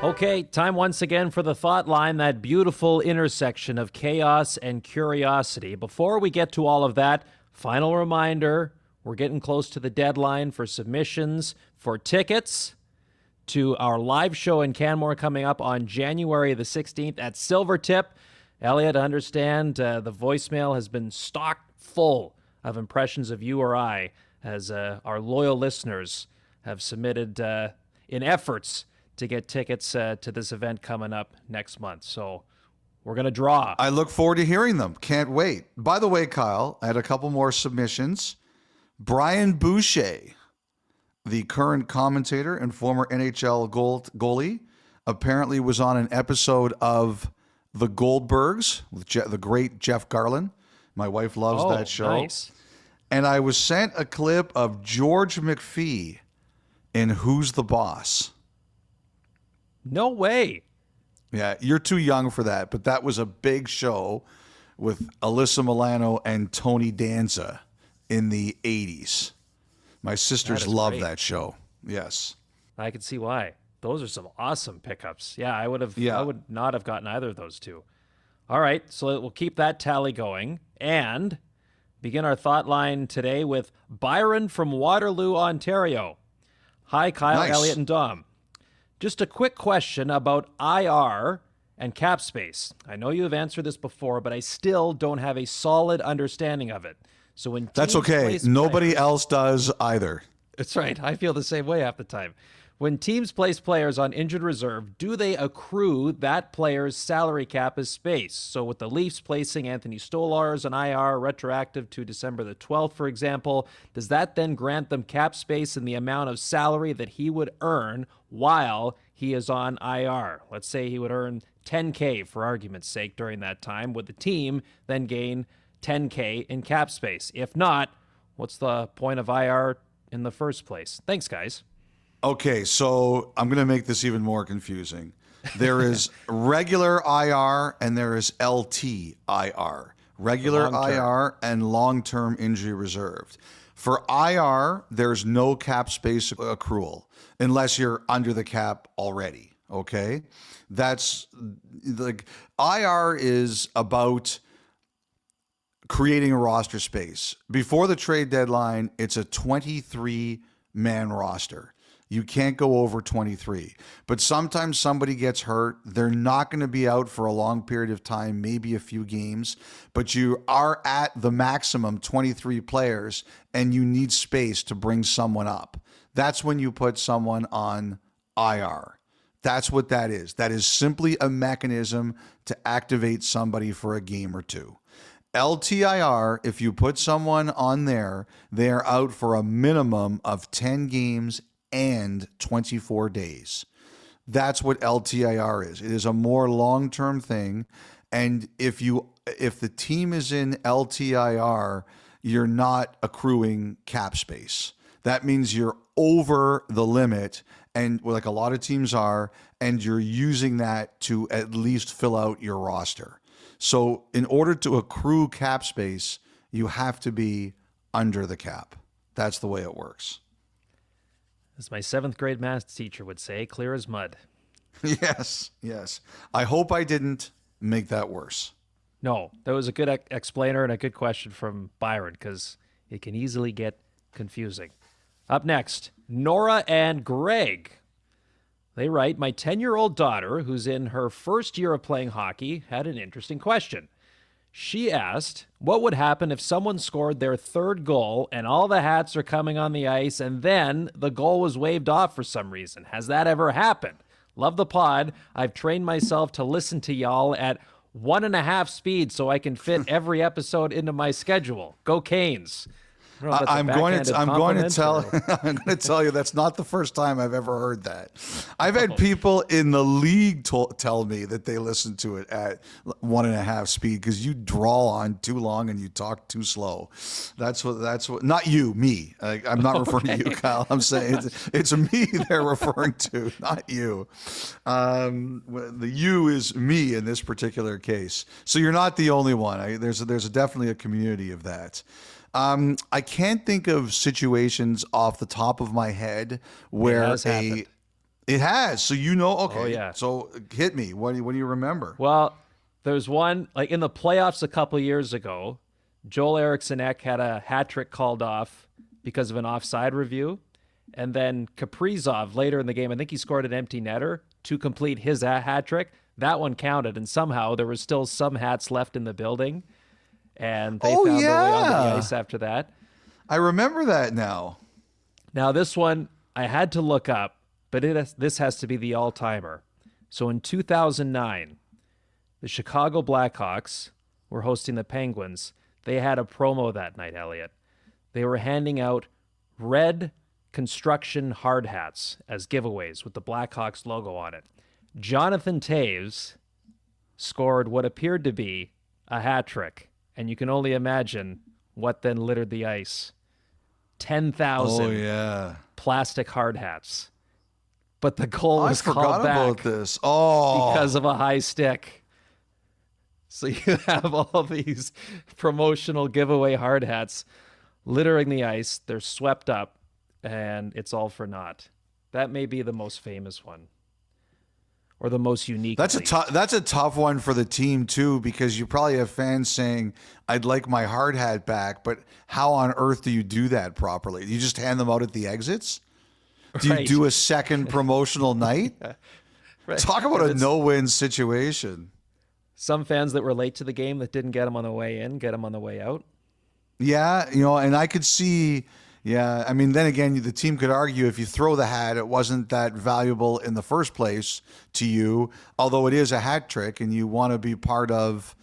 Okay, time once again for the Thought Line, that beautiful intersection of chaos and curiosity. Before we get to all of that, final reminder, we're getting close to the deadline for submissions for tickets to our live show in Canmore coming up on January the 16th at Silvertip. Elliot, I understand the voicemail has been stocked full of impressions of you or I, as our loyal listeners have submitted in efforts to get tickets to this event coming up next month. So we're going to draw. I look forward to hearing them. Can't wait. By the way, Kyle, I had a couple more submissions. Brian Boucher, the current commentator and former NHL goalie, apparently was on an episode of The Goldbergs with the great Jeff Garlin. My wife loves that show. Nice. And I was sent a clip of George McPhee in Who's the Boss? No way. Yeah, you're too young for that, but that was a big show with Alyssa Milano and Tony Danza in the 80s. My sisters loved that show. Yes. I can see why. Those are some awesome pickups. Yeah, I would not have gotten either of those two. All right, so we'll keep that tally going and begin our thought line today with Byron from Waterloo, Ontario. Hi, Kyle, Nice. Elliot, and Dom. Just a quick question about IR and cap space. I know you have answered this before, but I still don't have a solid understanding of it. So when That's teams okay. place Nobody players- else does either. That's right. I feel the same way half the time. When teams place players on injured reserve, do they accrue that player's salary cap as space? So with the Leafs placing Anthony Stolarz on IR retroactive to December the 12th, for example, does that then grant them cap space in the amount of salary that he would earn while he is on IR? Let's say he would earn $10K for argument's sake during that time. Would the team then gain $10K in cap space? If not, what's the point of IR in the first place? Thanks, guys. Okay, so I'm going to make this even more confusing. There is regular IR and there is LTIR, regular IR and long-term injury reserved. For IR, there's no cap space accrual unless you're under the cap already, okay? That's like IR is about creating a roster space. Before the trade deadline, it's a 23-man roster. You can't go over 23. But sometimes somebody gets hurt. They're not going to be out for a long period of time, maybe a few games, but you are at the maximum 23 players and you need space to bring someone up. That's when you put someone on IR. That's what that is. That is simply a mechanism to activate somebody for a game or two. LTIR, if you put someone on there, they are out for a minimum of 10 games and 24 days. That's what LTIR is. It is a more long-term thing. And if the team is in LTIR, you're not accruing cap space. That means you're over the limit, and like a lot of teams are, and you're using that to at least fill out your roster. So in order to accrue cap space, you have to be under the cap. That's the way it works. As my 7th grade math teacher would say, clear as mud. Yes, yes. I hope I didn't make that worse. No, that was a good explainer and a good question from Byron because it can easily get confusing. Up next, Nora and Greg. They write, my 10-year-old daughter, who's in her first year of playing hockey, had an interesting question. She asked, what would happen if someone scored their 3rd goal and all the hats are coming on the ice and then the goal was waved off for some reason? Has that ever happened? Love the pod. I've trained myself to listen to y'all at 1.5 speed so I can fit every episode into my schedule. Go Canes. I'm going to tell you that's not the first time I've ever heard that. I've had people in the league tell me that they listen to it at 1.5 speed because you draw on too long and you talk too slow. That's what. Not you, me. I'm not referring to you, Kyle. I'm saying it's me they're referring to, not you. The you is me in this particular case. So you're not the only one. There's definitely a community of that. I can't think of situations off the top of my head where it has. So okay. Oh, yeah. So hit me. What do you remember? Well, there's one like in the playoffs a couple years ago. Joel Eriksson Ek had a hat trick called off because of an offside review, and then Kaprizov later in the game, I think he scored an empty netter to complete his hat trick. That one counted, and somehow there was still some hats left in the building. And they found their way onto the ice after that. I remember that now. Now, this one I had to look up, but this has to be the all-timer. So in 2009, the Chicago Blackhawks were hosting the Penguins. They had a promo that night, Elliot. They were handing out red construction hard hats as giveaways with the Blackhawks logo on it. Jonathan Toews scored what appeared to be a hat trick. And you can only imagine what then littered the ice. 10,000 plastic hard hats. But the goal was called back about this. because of a high stick. So you have all these promotional giveaway hard hats littering the ice. They're swept up, and it's all for naught. That may be the most famous one. Or the most unique. That's a tough one for the team too, because you probably have fans saying, "I'd like my hard hat back," but how on earth do you do that properly? Do you just hand them out at the exits? Do you do a second promotional night? Right. Talk about a no-win situation. Some fans that were late to the game that didn't get them on the way in, get them on the way out. Yeah, and I could see. Yeah, I mean, then again, the team could argue if you throw the hat, it wasn't that valuable in the first place to you, although it is a hat trick and you want to be part of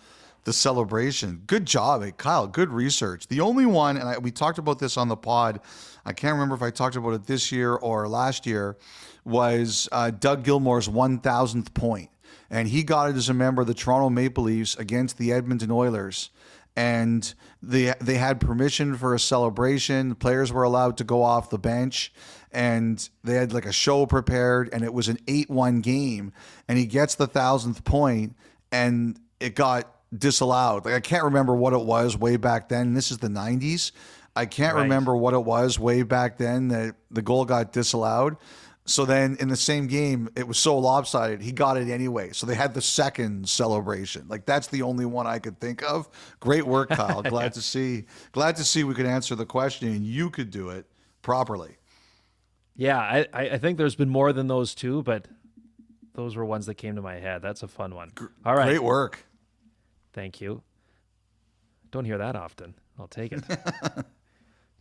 the celebration. Good job, Kyle. Good research. The only one, and we talked about this on the pod, I can't remember if I talked about it this year or last year, was Doug Gilmour's 1,000th point. And he got it as a member of the Toronto Maple Leafs against the Edmonton Oilers. And they had permission for a celebration. The players were allowed to go off the bench, and they had like a show prepared, and it was an 8-1 game. And he gets the 1,000th point, and it got disallowed. Like, I can't remember what it was way back then. This is the 90s. I can't remember what it was way back then that the goal got disallowed. So then in the same game, it was so lopsided, he got it anyway. So they had the second celebration. Like, that's the only one I could think of. Great work, Kyle. Glad to see we could answer the question and you could do it properly. Yeah, I think there's been more than those two, but those were ones that came to my head. That's a fun one. All right. Great work. Thank you. Don't hear that often. I'll take it.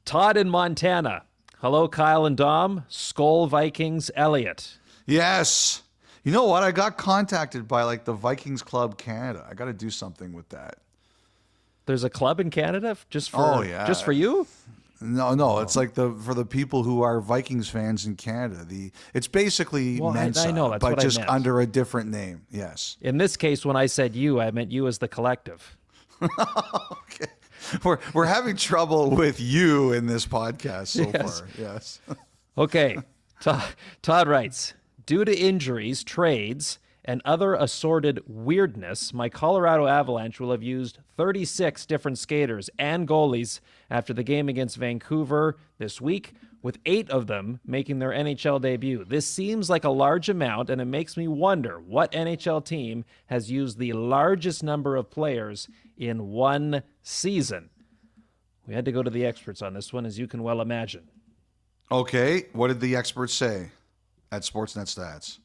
Todd in Montana. Hello, Kyle and Dom. Skol Vikings, Elliot. Yes. You know what? I got contacted by like the Vikings Club Canada. I got to do something with that. There's a club in Canada just for just for you? No, it's like for the people who are Vikings fans in Canada. It's basically Mensa, I know, that's but what I just meant. under a different name. Yes. In this case, when I said you, I meant you as the collective. Okay. We're having trouble with you in this podcast so far. Yes. Okay. Todd writes, due to injuries, trades, and other assorted weirdness, my Colorado Avalanche will have used 36 different skaters and goalies after the game against Vancouver this week, with 8 of them making their NHL debut. This seems like a large amount, and it makes me wonder what NHL team has used the largest number of players in one season. We had to go to the experts on this one, as you can well imagine. Okay. What did the experts say at Sportsnet Stats?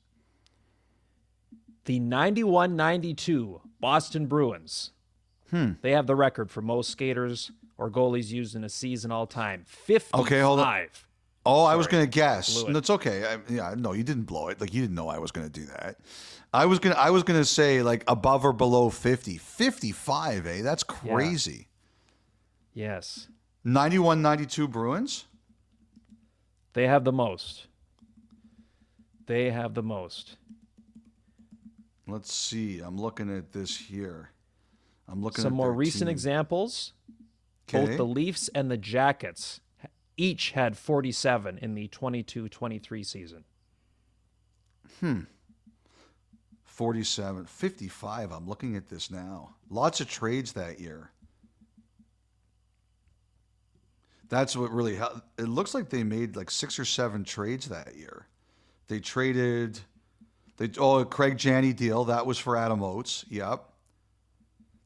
The 91-92 Boston Bruins. They have the record for most skaters or goalies used in a season all time. 55. Okay, hold on. Oh, I was going to guess. Blew it. That's okay. No, you didn't blow it. Like, you didn't know I was going to do that. I was going to say like above or below 50. 55, eh? That's crazy. Yes. 91-92 Bruins? They have the most. They have the most. Let's see. I'm looking at this here. I'm looking Some at more their recent team. examples. Okay. Both the Leafs and the Jackets each had 47 in the 22-23 season. 47. 55. I'm looking at this now. Lots of trades that year. That's what really helped. It looks like they made like 6 or 7 trades that year. They traded Craig Janney deal. That was for Adam Oates. Yep.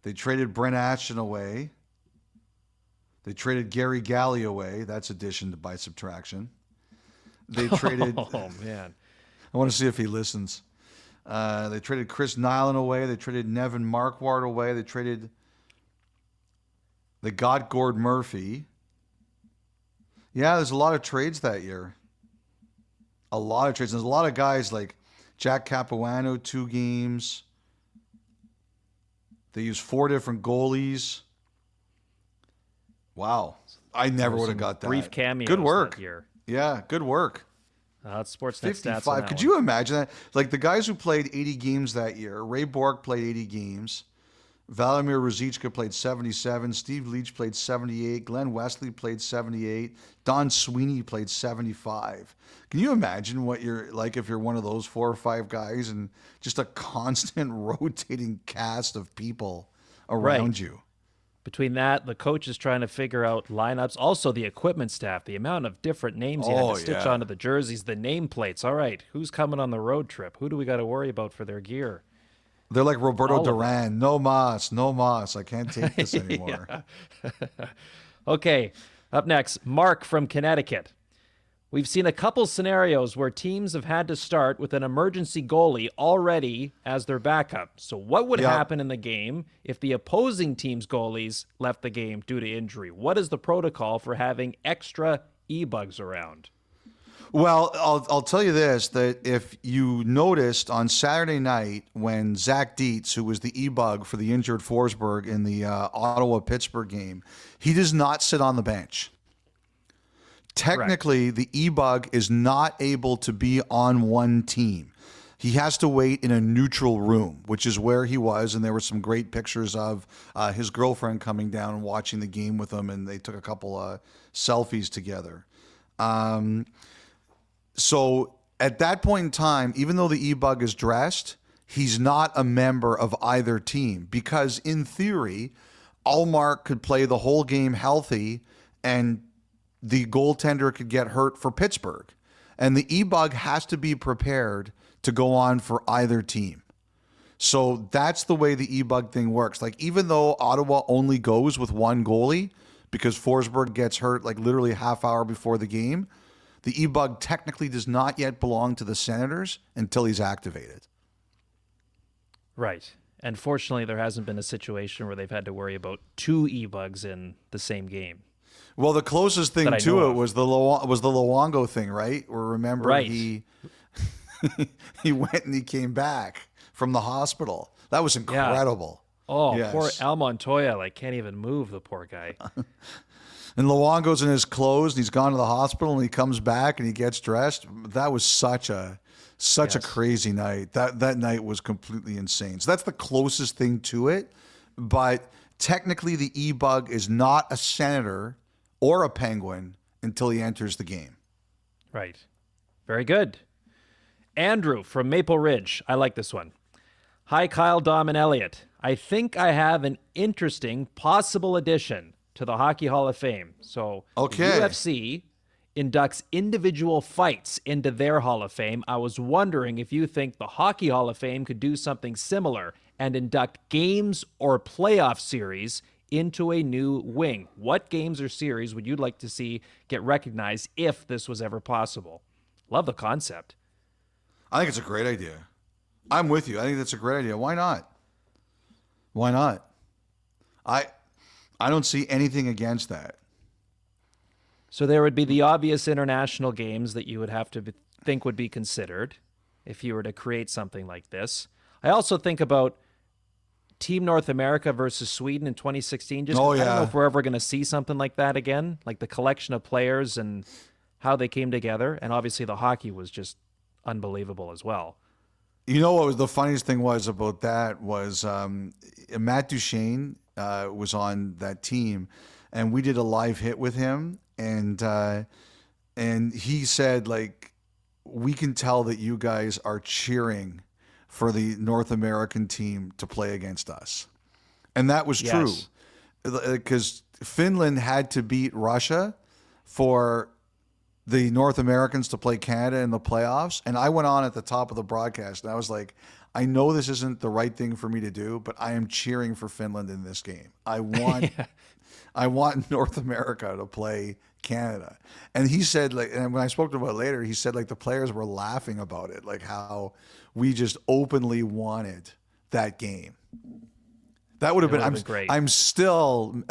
They traded Brent Ashton away. They traded Gary Galley away. That's addition by subtraction. They traded. Oh, man. I want to see if he listens. They traded Chris Nyland away. They traded Nevin Marquardt away. They got Gord Murphy. Yeah, there's a lot of trades that year. A lot of trades. There's a lot of guys like Jack Capuano, 2 games. They used 4 different goalies. Wow. I never would have got that. Brief cameos Good work. that year. Yeah, good work. That's Sportsnet stats on 55. that Could one. you imagine that? Like the guys who played 80 games that year. Ray Bork played 80 games. Vladimir Ruzicka played 77. Steve Leach played 78. Glenn Wesley played 78. Don Sweeney played 75. Can you imagine what you're like if you're one of those 4 or 5 guys and just a constant rotating cast of people around you? Between that, the coach is trying to figure out lineups. Also, the equipment staff, the amount of different names you had to stitch onto the jerseys, the nameplates. All right, who's coming on the road trip? Who do we got to worry about for their gear? They're like Roberto Duran. No mas, no mas. I can't take this anymore. Okay, up next, Mark from Connecticut. We've seen a couple scenarios where teams have had to start with an emergency goalie already as their backup. So what would happen in the game if the opposing team's goalies left the game due to injury? What is the protocol for having extra e-bugs around? Well, I'll tell you this, that if you noticed on Saturday night when Zach Dietz, who was the e-bug for the injured Forsberg in the Ottawa-Pittsburgh game, he does not sit on the bench. Technically, the e-bug is not able to be on one team. He has to wait in a neutral room, which is where he was, and there were some great pictures of his girlfriend coming down and watching the game with him, and they took a couple selfies together. So at that point in time, even though the e-bug is dressed, he's not a member of either team because, in theory, Ullmark could play the whole game healthy and the goaltender could get hurt for Pittsburgh. And the e-bug has to be prepared to go on for either team. So that's the way the e-bug thing works. Like, even though Ottawa only goes with one goalie because Forsberg gets hurt like literally a half hour before the game, the e-bug technically does not yet belong to the Senators until he's activated. Right. And fortunately, there hasn't been a situation where they've had to worry about two e-bugs in the same game. Well, the closest thing to it was the Luongo thing, right? Or remember, right. he went and he came back from the hospital. That was incredible. Yeah. Oh, yes. Poor Al Montoya, can't even move, the poor guy. And Luongo's in his clothes, and he's gone to the hospital, and he comes back, and he gets dressed. That was such a crazy night. That night was completely insane. So that's the closest thing to it. But technically, the e-bug is not a Senator or a Penguin until he enters the game. Right. Very good. Andrew from Maple Ridge. I like this one. Hi, Kyle, Dom, and Elliot. I think I have an interesting possible addition to the Hockey Hall of Fame. So the UFC inducts individual fights into their Hall of Fame. I was wondering if you think the Hockey Hall of Fame could do something similar and induct games or playoff series into a new wing. What games or series would you like to see get recognized if this was ever possible? Love the concept. I think it's a great idea. I'm with you. I think that's a great idea. Why not? Why not? I don't see anything against that. So there would be the obvious international games that you would have to think would be considered if you were to create something like this. I also think about Team North America versus Sweden in 2016. I don't know if we're ever going to see something like that again, like the collection of players and how they came together. And obviously the hockey was just unbelievable as well. You know what was the funniest thing was about that was Matt Duchene was on that team, and we did a live hit with him, and he said, we can tell that you guys are cheering for the North American team to play against us. And that was true, because Finland had to beat Russia for the North Americans to play Canada in the playoffs. And I went on at the top of the broadcast, and I was like, I know this isn't the right thing for me to do, but I am cheering for Finland in this game. I want I want North America to play Canada. And he said, and when I spoke to him about it later, he said, the players were laughing about it, how we just openly wanted that game. That would have been great. I'm still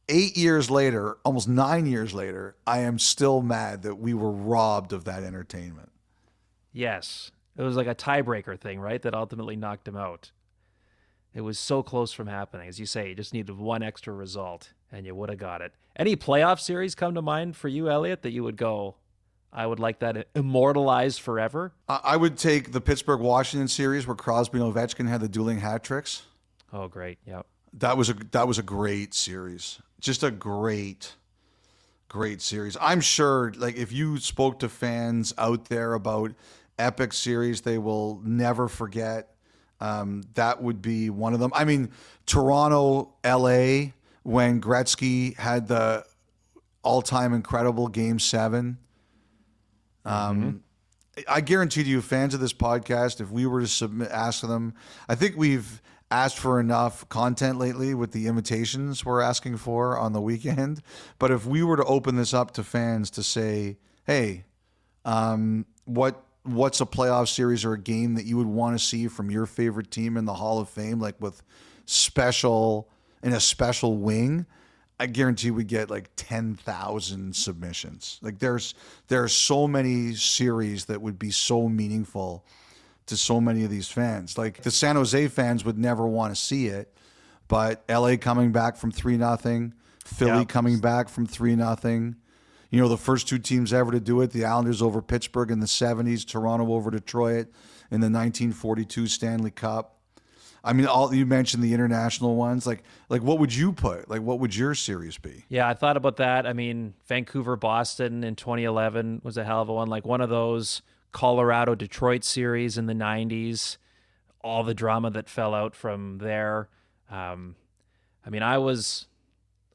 8 years later, almost 9 years later, I am still mad that we were robbed of that entertainment. Yes. It was like a tiebreaker thing, right? That ultimately knocked him out. It was so close from happening. As you say, you just needed one extra result, and you would have got it. Any playoff series come to mind for you, Elliot, that you would go, I would like that immortalized forever? I would take the Pittsburgh-Washington series where Crosby and Ovechkin had the dueling hat tricks. Oh, great. Yep. That was a great series. Just a great series. I'm sure, if you spoke to fans out there about epic series they will never forget, that would be one of them. I mean, Toronto, LA, when Gretzky had the all-time incredible Game 7. I guarantee you, fans of this podcast, if we were to ask them, I think we've asked for enough content lately with the invitations we're asking for on the weekend. But if we were to open this up to fans to say, hey, what's a playoff series or a game that you would want to see from your favorite team in the Hall of Fame, like with a special wing, I guarantee we get like 10,000 submissions. Like there are so many series that would be so meaningful to so many of these fans. Like the San Jose fans would never want to see it, but LA coming back from 3-0, Philly coming back from 3-0. You know, the first two teams ever to do it, the Islanders over Pittsburgh in the 70s, Toronto over Detroit in the 1942 Stanley Cup. I mean, you mentioned the international ones. Like what would you put? Like, what would your series be? Yeah, I thought about that. I mean, Vancouver-Boston in 2011 was a hell of a one. Like one of those Colorado-Detroit series in the 90s, all the drama that fell out from there. I mean, I was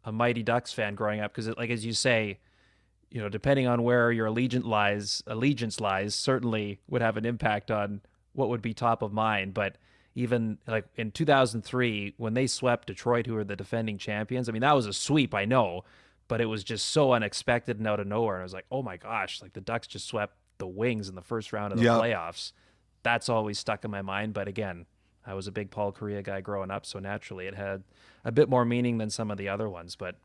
a Mighty Ducks fan growing up because, like as you say, you know, depending on where your allegiance lies, certainly would have an impact on what would be top of mind. But even like in 2003, when they swept Detroit, who were the defending champions, I mean, that was a sweep, I know, but it was just so unexpected and out of nowhere. And I was like, oh my gosh, like the Ducks just swept the Wings in the first round of the playoffs. That's always stuck in my mind. But again, I was a big Paul Kariya guy growing up, so naturally it had a bit more meaning than some of the other ones. But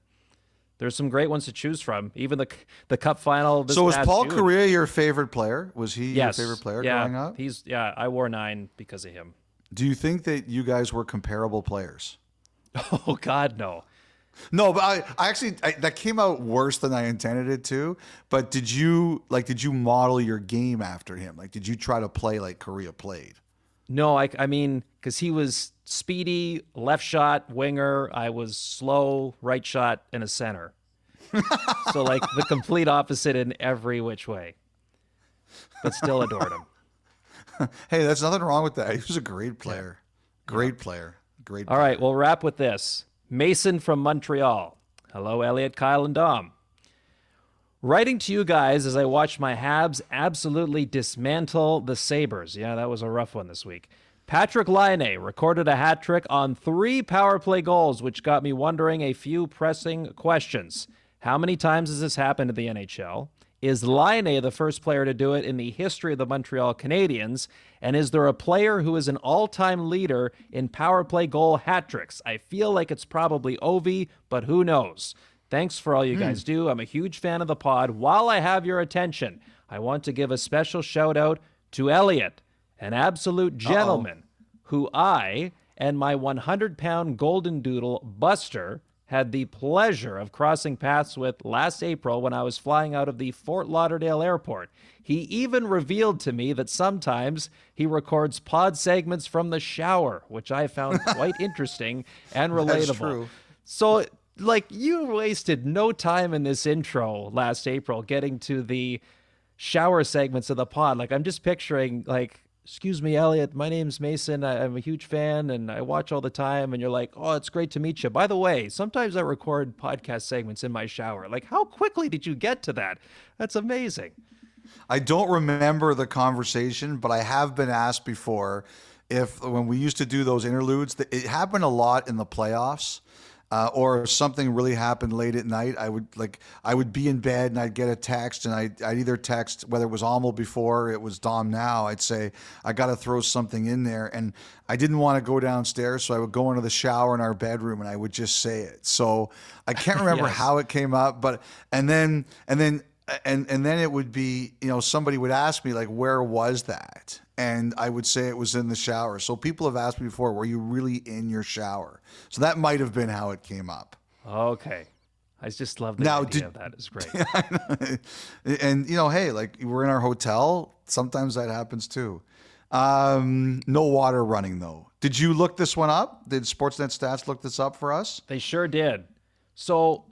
there's some great ones to choose from. Even the Cup final. So was Paul Kariya your favorite player? Was he your favorite player growing up? I wore 9 because of him. Do you think that you guys were comparable players? Oh God, no. No, but I actually that came out worse than I intended it to. But did you model your game after him? Like, did you try to play like Kariya played? No, I mean, because he was speedy, left shot, winger. I was slow, right shot, and a center. So like the complete opposite in every which way. But still adored him. Hey, there's nothing wrong with that. He was a great player. Great player. All right, we'll wrap with this. Mason from Montreal. Hello, Elliot, Kyle, and Dom. Writing to you guys as I watch my Habs absolutely dismantle the Sabres. Yeah, that was a rough one this week. Patrick Laine recorded a hat trick on 3 power play goals, which got me wondering a few pressing questions. How many times has this happened in the NHL? Is Laine the first player to do it in the history of the Montreal Canadiens? And is there a player who is an all-time leader in power play goal hat tricks? I feel like it's probably Ovi, but who knows? Thanks for all you guys do. I'm a huge fan of the pod. While I have your attention, I want to give a special shout out to Elliot, an absolute gentleman who I and my 100-pound golden doodle, Buster, had the pleasure of crossing paths with last April when I was flying out of the Fort Lauderdale airport. He even revealed to me that sometimes he records pod segments from the shower, which I found quite interesting and relatable. That's true. So, like, you wasted no time in this intro last April getting to the shower segments of the pod. Like, I'm just picturing, like, excuse me, Elliot, my name's Mason. I'm a huge fan and I watch all the time. And you're like, oh, it's great to meet you. By the way, sometimes I record podcast segments in my shower. Like, how quickly did you get to that? That's amazing. I don't remember the conversation, but I have been asked before if when we used to do those interludes, it happened a lot in the playoffs. Or something really happened late at night, I would be in bed and I'd get a text, and I'd either text, whether it was Amel before, it was Dom now, I'd say, I got to throw something in there. And I didn't want to go downstairs, so I would go into the shower in our bedroom and I would just say it. So I can't remember how it came up, but and then it would be, you know, somebody would ask me like, where was that? And I would say it was in the shower. So people have asked me before, were you really in your shower? So that might have been how it came up. Okay. I just love the idea of that. It's great. And, you know, hey, like we're in our hotel. Sometimes that happens too. No water running though. Did you look this one up? Did Sportsnet Stats look this up for us? They sure did. So,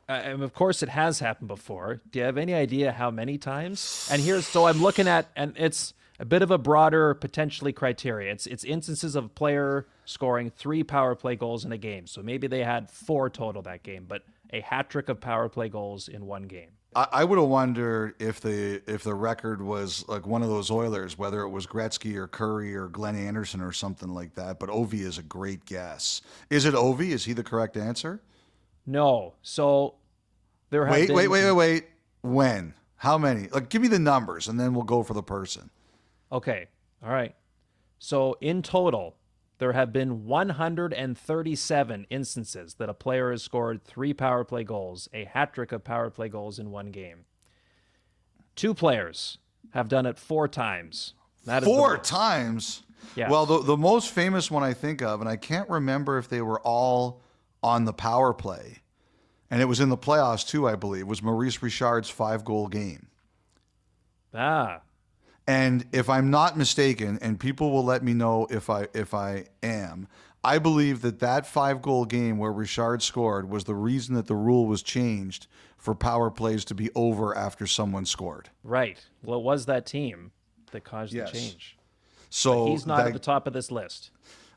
and of course it has happened before. Do you have any idea how many times? And so I'm looking at, and it's a bit of a broader potentially criteria. It's instances of player scoring 3 power play goals in a game. So maybe they had 4 total that game, but a hat trick of power play goals in one game. I would have wondered if the record was like one of those Oilers, whether it was Gretzky or Curry or Glenn Anderson or something like that. But Ovi is a great guess. Is it Ovi? Is he the correct answer? No. So there have Wait. When? How many? Like, give me the numbers, and then we'll go for the person. Okay. All right. So in total, there have been 137 instances that a player has scored 3 power play goals, a hat trick of power play goals in one game. 2 players have done it 4 times. That is 4 times? Yes. Well, the most famous one I think of, and I can't remember if they were all on the power play, and it was in the playoffs too, I believe, was Maurice Richard's 5-goal game. Ah, And if I'm not mistaken, and people will let me know if I am, I believe that 5-goal game where Richard scored was the reason that the rule was changed for power plays to be over after someone scored. right. Well, it was that team that caused Yes. the change. So He's not at the top of this list.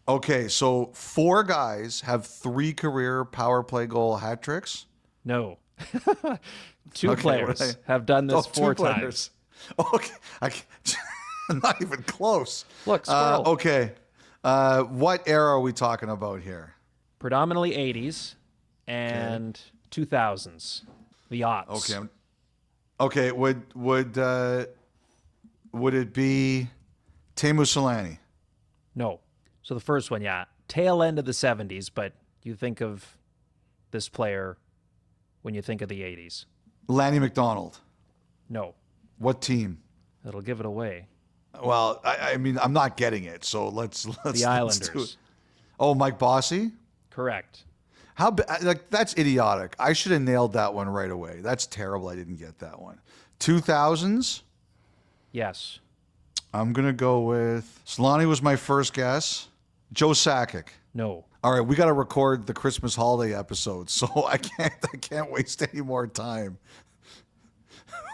Okay, so 4 guys have 3 career power play goal hat tricks. No. 2 Okay, players what have done this 4 2 times. players. Okay, not even close. Look, squirrel. Okay, what era are we talking about here? Predominantly 80s and 2000s. The aughts. Okay, okay. Would it be Teemu Selanne? No. So the first one, yeah, tail end of the 70s, but you think of this player when you think of the 80s. Lanny McDonald? No. What team? That'll give it away. Well, I mean, I'm not getting it, so let's The let's do Islanders. it. Oh, Mike Bossy? Correct. Like, that's idiotic. I should have nailed that one right away. That's terrible. I didn't get that one. 2000s? Yes. I'm gonna go with Selanne was my first guess. Joe Sakic. No. All right, we got to record the Christmas holiday episode, so I can't waste any more time.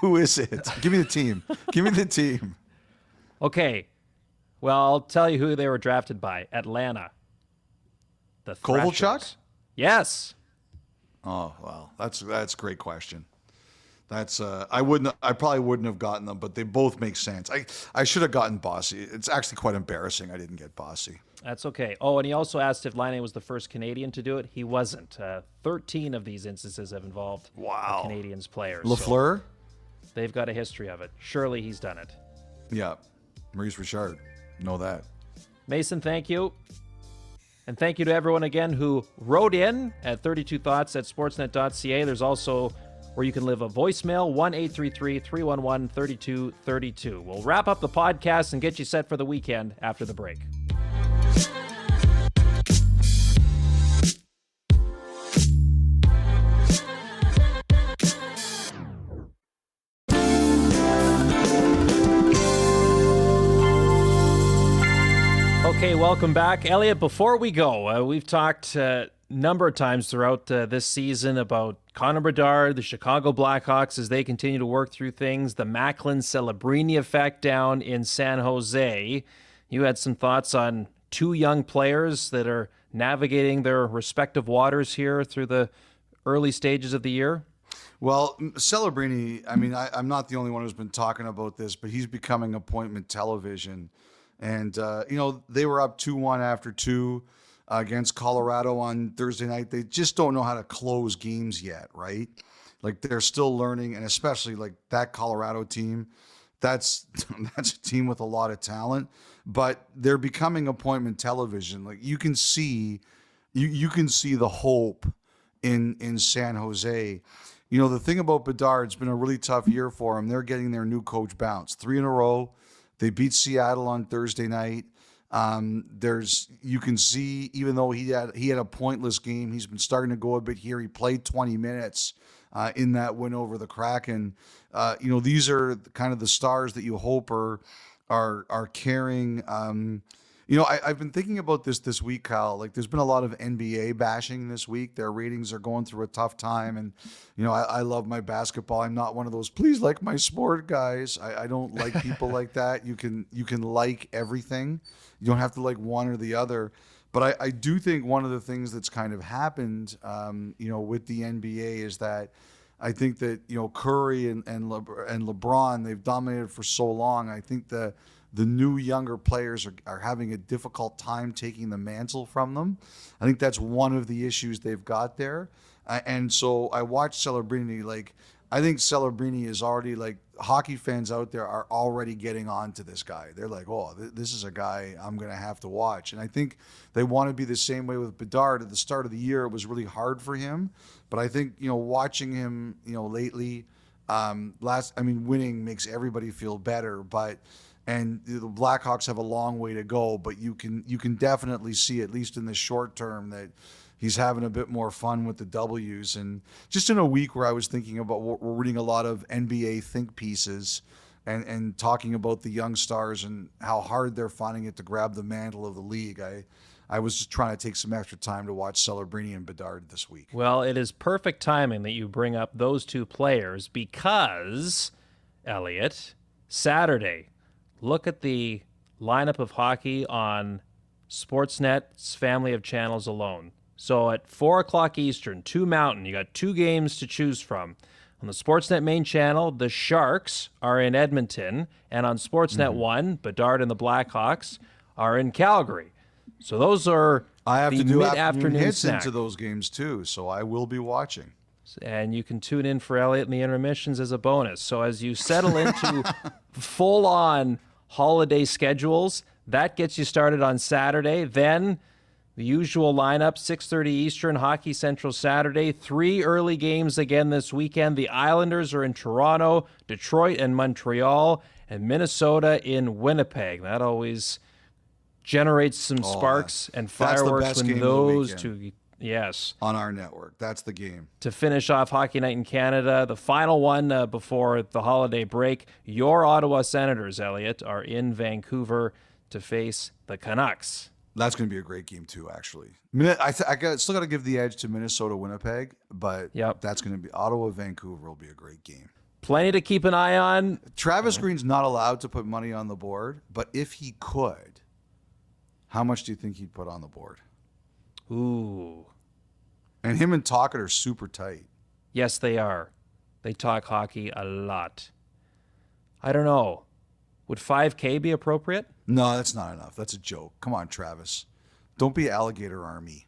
Who is it? Give me the team. Give me the team. Okay. Well, I'll tell you who they were drafted by. Atlanta. The Kovalchuk? Thrashers. Yes. Oh well, that's a great question. That's I probably wouldn't have gotten them, but they both make sense. I should have gotten Bossy. It's actually quite embarrassing I didn't get Bossy. That's okay. Oh, and he also asked if Laine was the first Canadian to do it. He wasn't. 13 of these instances have involved Wow. Canadians players. Lafleur? So they've got a history of it. Surely he's done it. Yeah, Maurice Richard. Know that. Mason, thank you. And thank you to everyone again who wrote in at 32thoughts@sportsnet.ca. There's also where you can leave a voicemail, 1-833-311-3232. We'll wrap up the podcast and get you set for the weekend after the break. Okay, welcome back. Elliot, before we go, we've talked a number of times throughout this season about Connor Bedard, the Chicago Blackhawks as they continue to work through things, the Macklin-Celebrini effect down in San Jose. You had some thoughts on 2 young players that are navigating their respective waters here through the early stages of the year? Well, Celebrini, I mean, I'm not the only one who's been talking about this, but he's becoming appointment television. And, they were up 2-1 after 2 against Colorado on Thursday night. They just don't know how to close games yet, right? Like, they're still learning, and especially like that Colorado team, that's a team with a lot of talent, but they're becoming appointment television. Like, you can see the hope in San Jose. You know, the thing about Bedard, it's been a really tough year for him. They're getting their new coach bounced 3 in a row. They beat Seattle on Thursday night. You can see, even though he had a pointless game, he's been starting to go a bit here. He played 20 minutes in that win over the Kraken. These are kind of the stars that you hope are carrying. I've been thinking about this week, Kyle. Like, there's been a lot of NBA bashing this week. Their ratings are going through a tough time, and I love my basketball. I'm not one of those please like my sport guys. I don't like people like that. You can like everything. You don't have to like one or the other. But I do think one of the things that's kind of happened, with the NBA is that I think that Curry and LeBron, they've dominated for so long. I think the new younger players are having a difficult time taking the mantle from them. I think that's one of the issues they've got there. And so I watched Celebrini. Like, I think Celebrini is already like hockey fans out there are already getting on to this guy. They're like, oh, this is a guy I'm going to have to watch. And I think they want to be the same way with Bedard. At the start of the year, it was really hard for him. But I think, watching him, lately, winning makes everybody feel better. And the Blackhawks have a long way to go, but you can definitely see, at least in the short term, that he's having a bit more fun with the W's. And just in a week where I was thinking about, we're reading a lot of NBA think pieces and talking about the young stars and how hard they're finding it to grab the mantle of the league. I was just trying to take some extra time to watch Celebrini and Bedard this week. Well, it is perfect timing that you bring up those two players because, Elliot, Saturday, look at the lineup of hockey on Sportsnet's family of channels alone. So at 4 o'clock Eastern, 2 Mountain, you got 2 games to choose from. On the Sportsnet main channel, the Sharks are in Edmonton, and on Sportsnet 1, Bedard and the Blackhawks are in Calgary. So those are I have the to do mid-afternoon hits snack. into those games too, so I will be watching. And you can tune in for Elliot in the intermissions as a bonus. So as you settle into full-on holiday schedules, that gets you started on Saturday. Then the usual lineup, 6:30 Eastern, Hockey Central Saturday. 3 early games again this weekend. The Islanders are in Toronto, Detroit and Montreal, and Minnesota in Winnipeg. That always generates some sparks and that's the fireworks best when game of the those weekend. two... Yes. On our network. That's the game. To finish off Hockey Night in Canada, the final one before the holiday break, your Ottawa Senators, Elliot, are in Vancouver to face the Canucks. That's going to be a great game too, actually. Still got to give the edge to Minnesota, Winnipeg, but that's going to be Ottawa, Vancouver will be a great game. Plenty to keep an eye on. Travis Green's not allowed to put money on the board, but if he could, how much do you think he'd put on the board? Ooh. And him and Tocchet are super tight. Yes, they are. They talk hockey a lot. I don't know. Would 5K be appropriate? No, that's not enough. That's a joke. Come on, Travis. Don't be Alligator Army.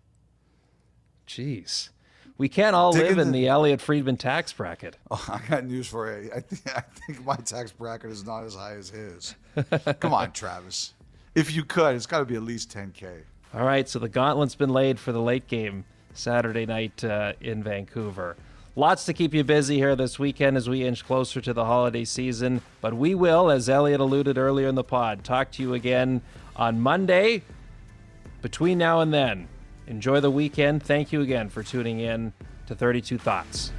Jeez. We can't all live in the Elliot Friedman tax bracket. Oh, I got news for you. I think my tax bracket is not as high as his. Come on, Travis. If you could, it's got to be at least 10K. All right, so the gauntlet's been laid for the late game Saturday night in Vancouver. Lots to keep you busy here this weekend as we inch closer to the holiday season. But we will, as Elliot alluded earlier in the pod, talk to you again on Monday. Between now and then, enjoy the weekend. Thank you again for tuning in to 32 Thoughts.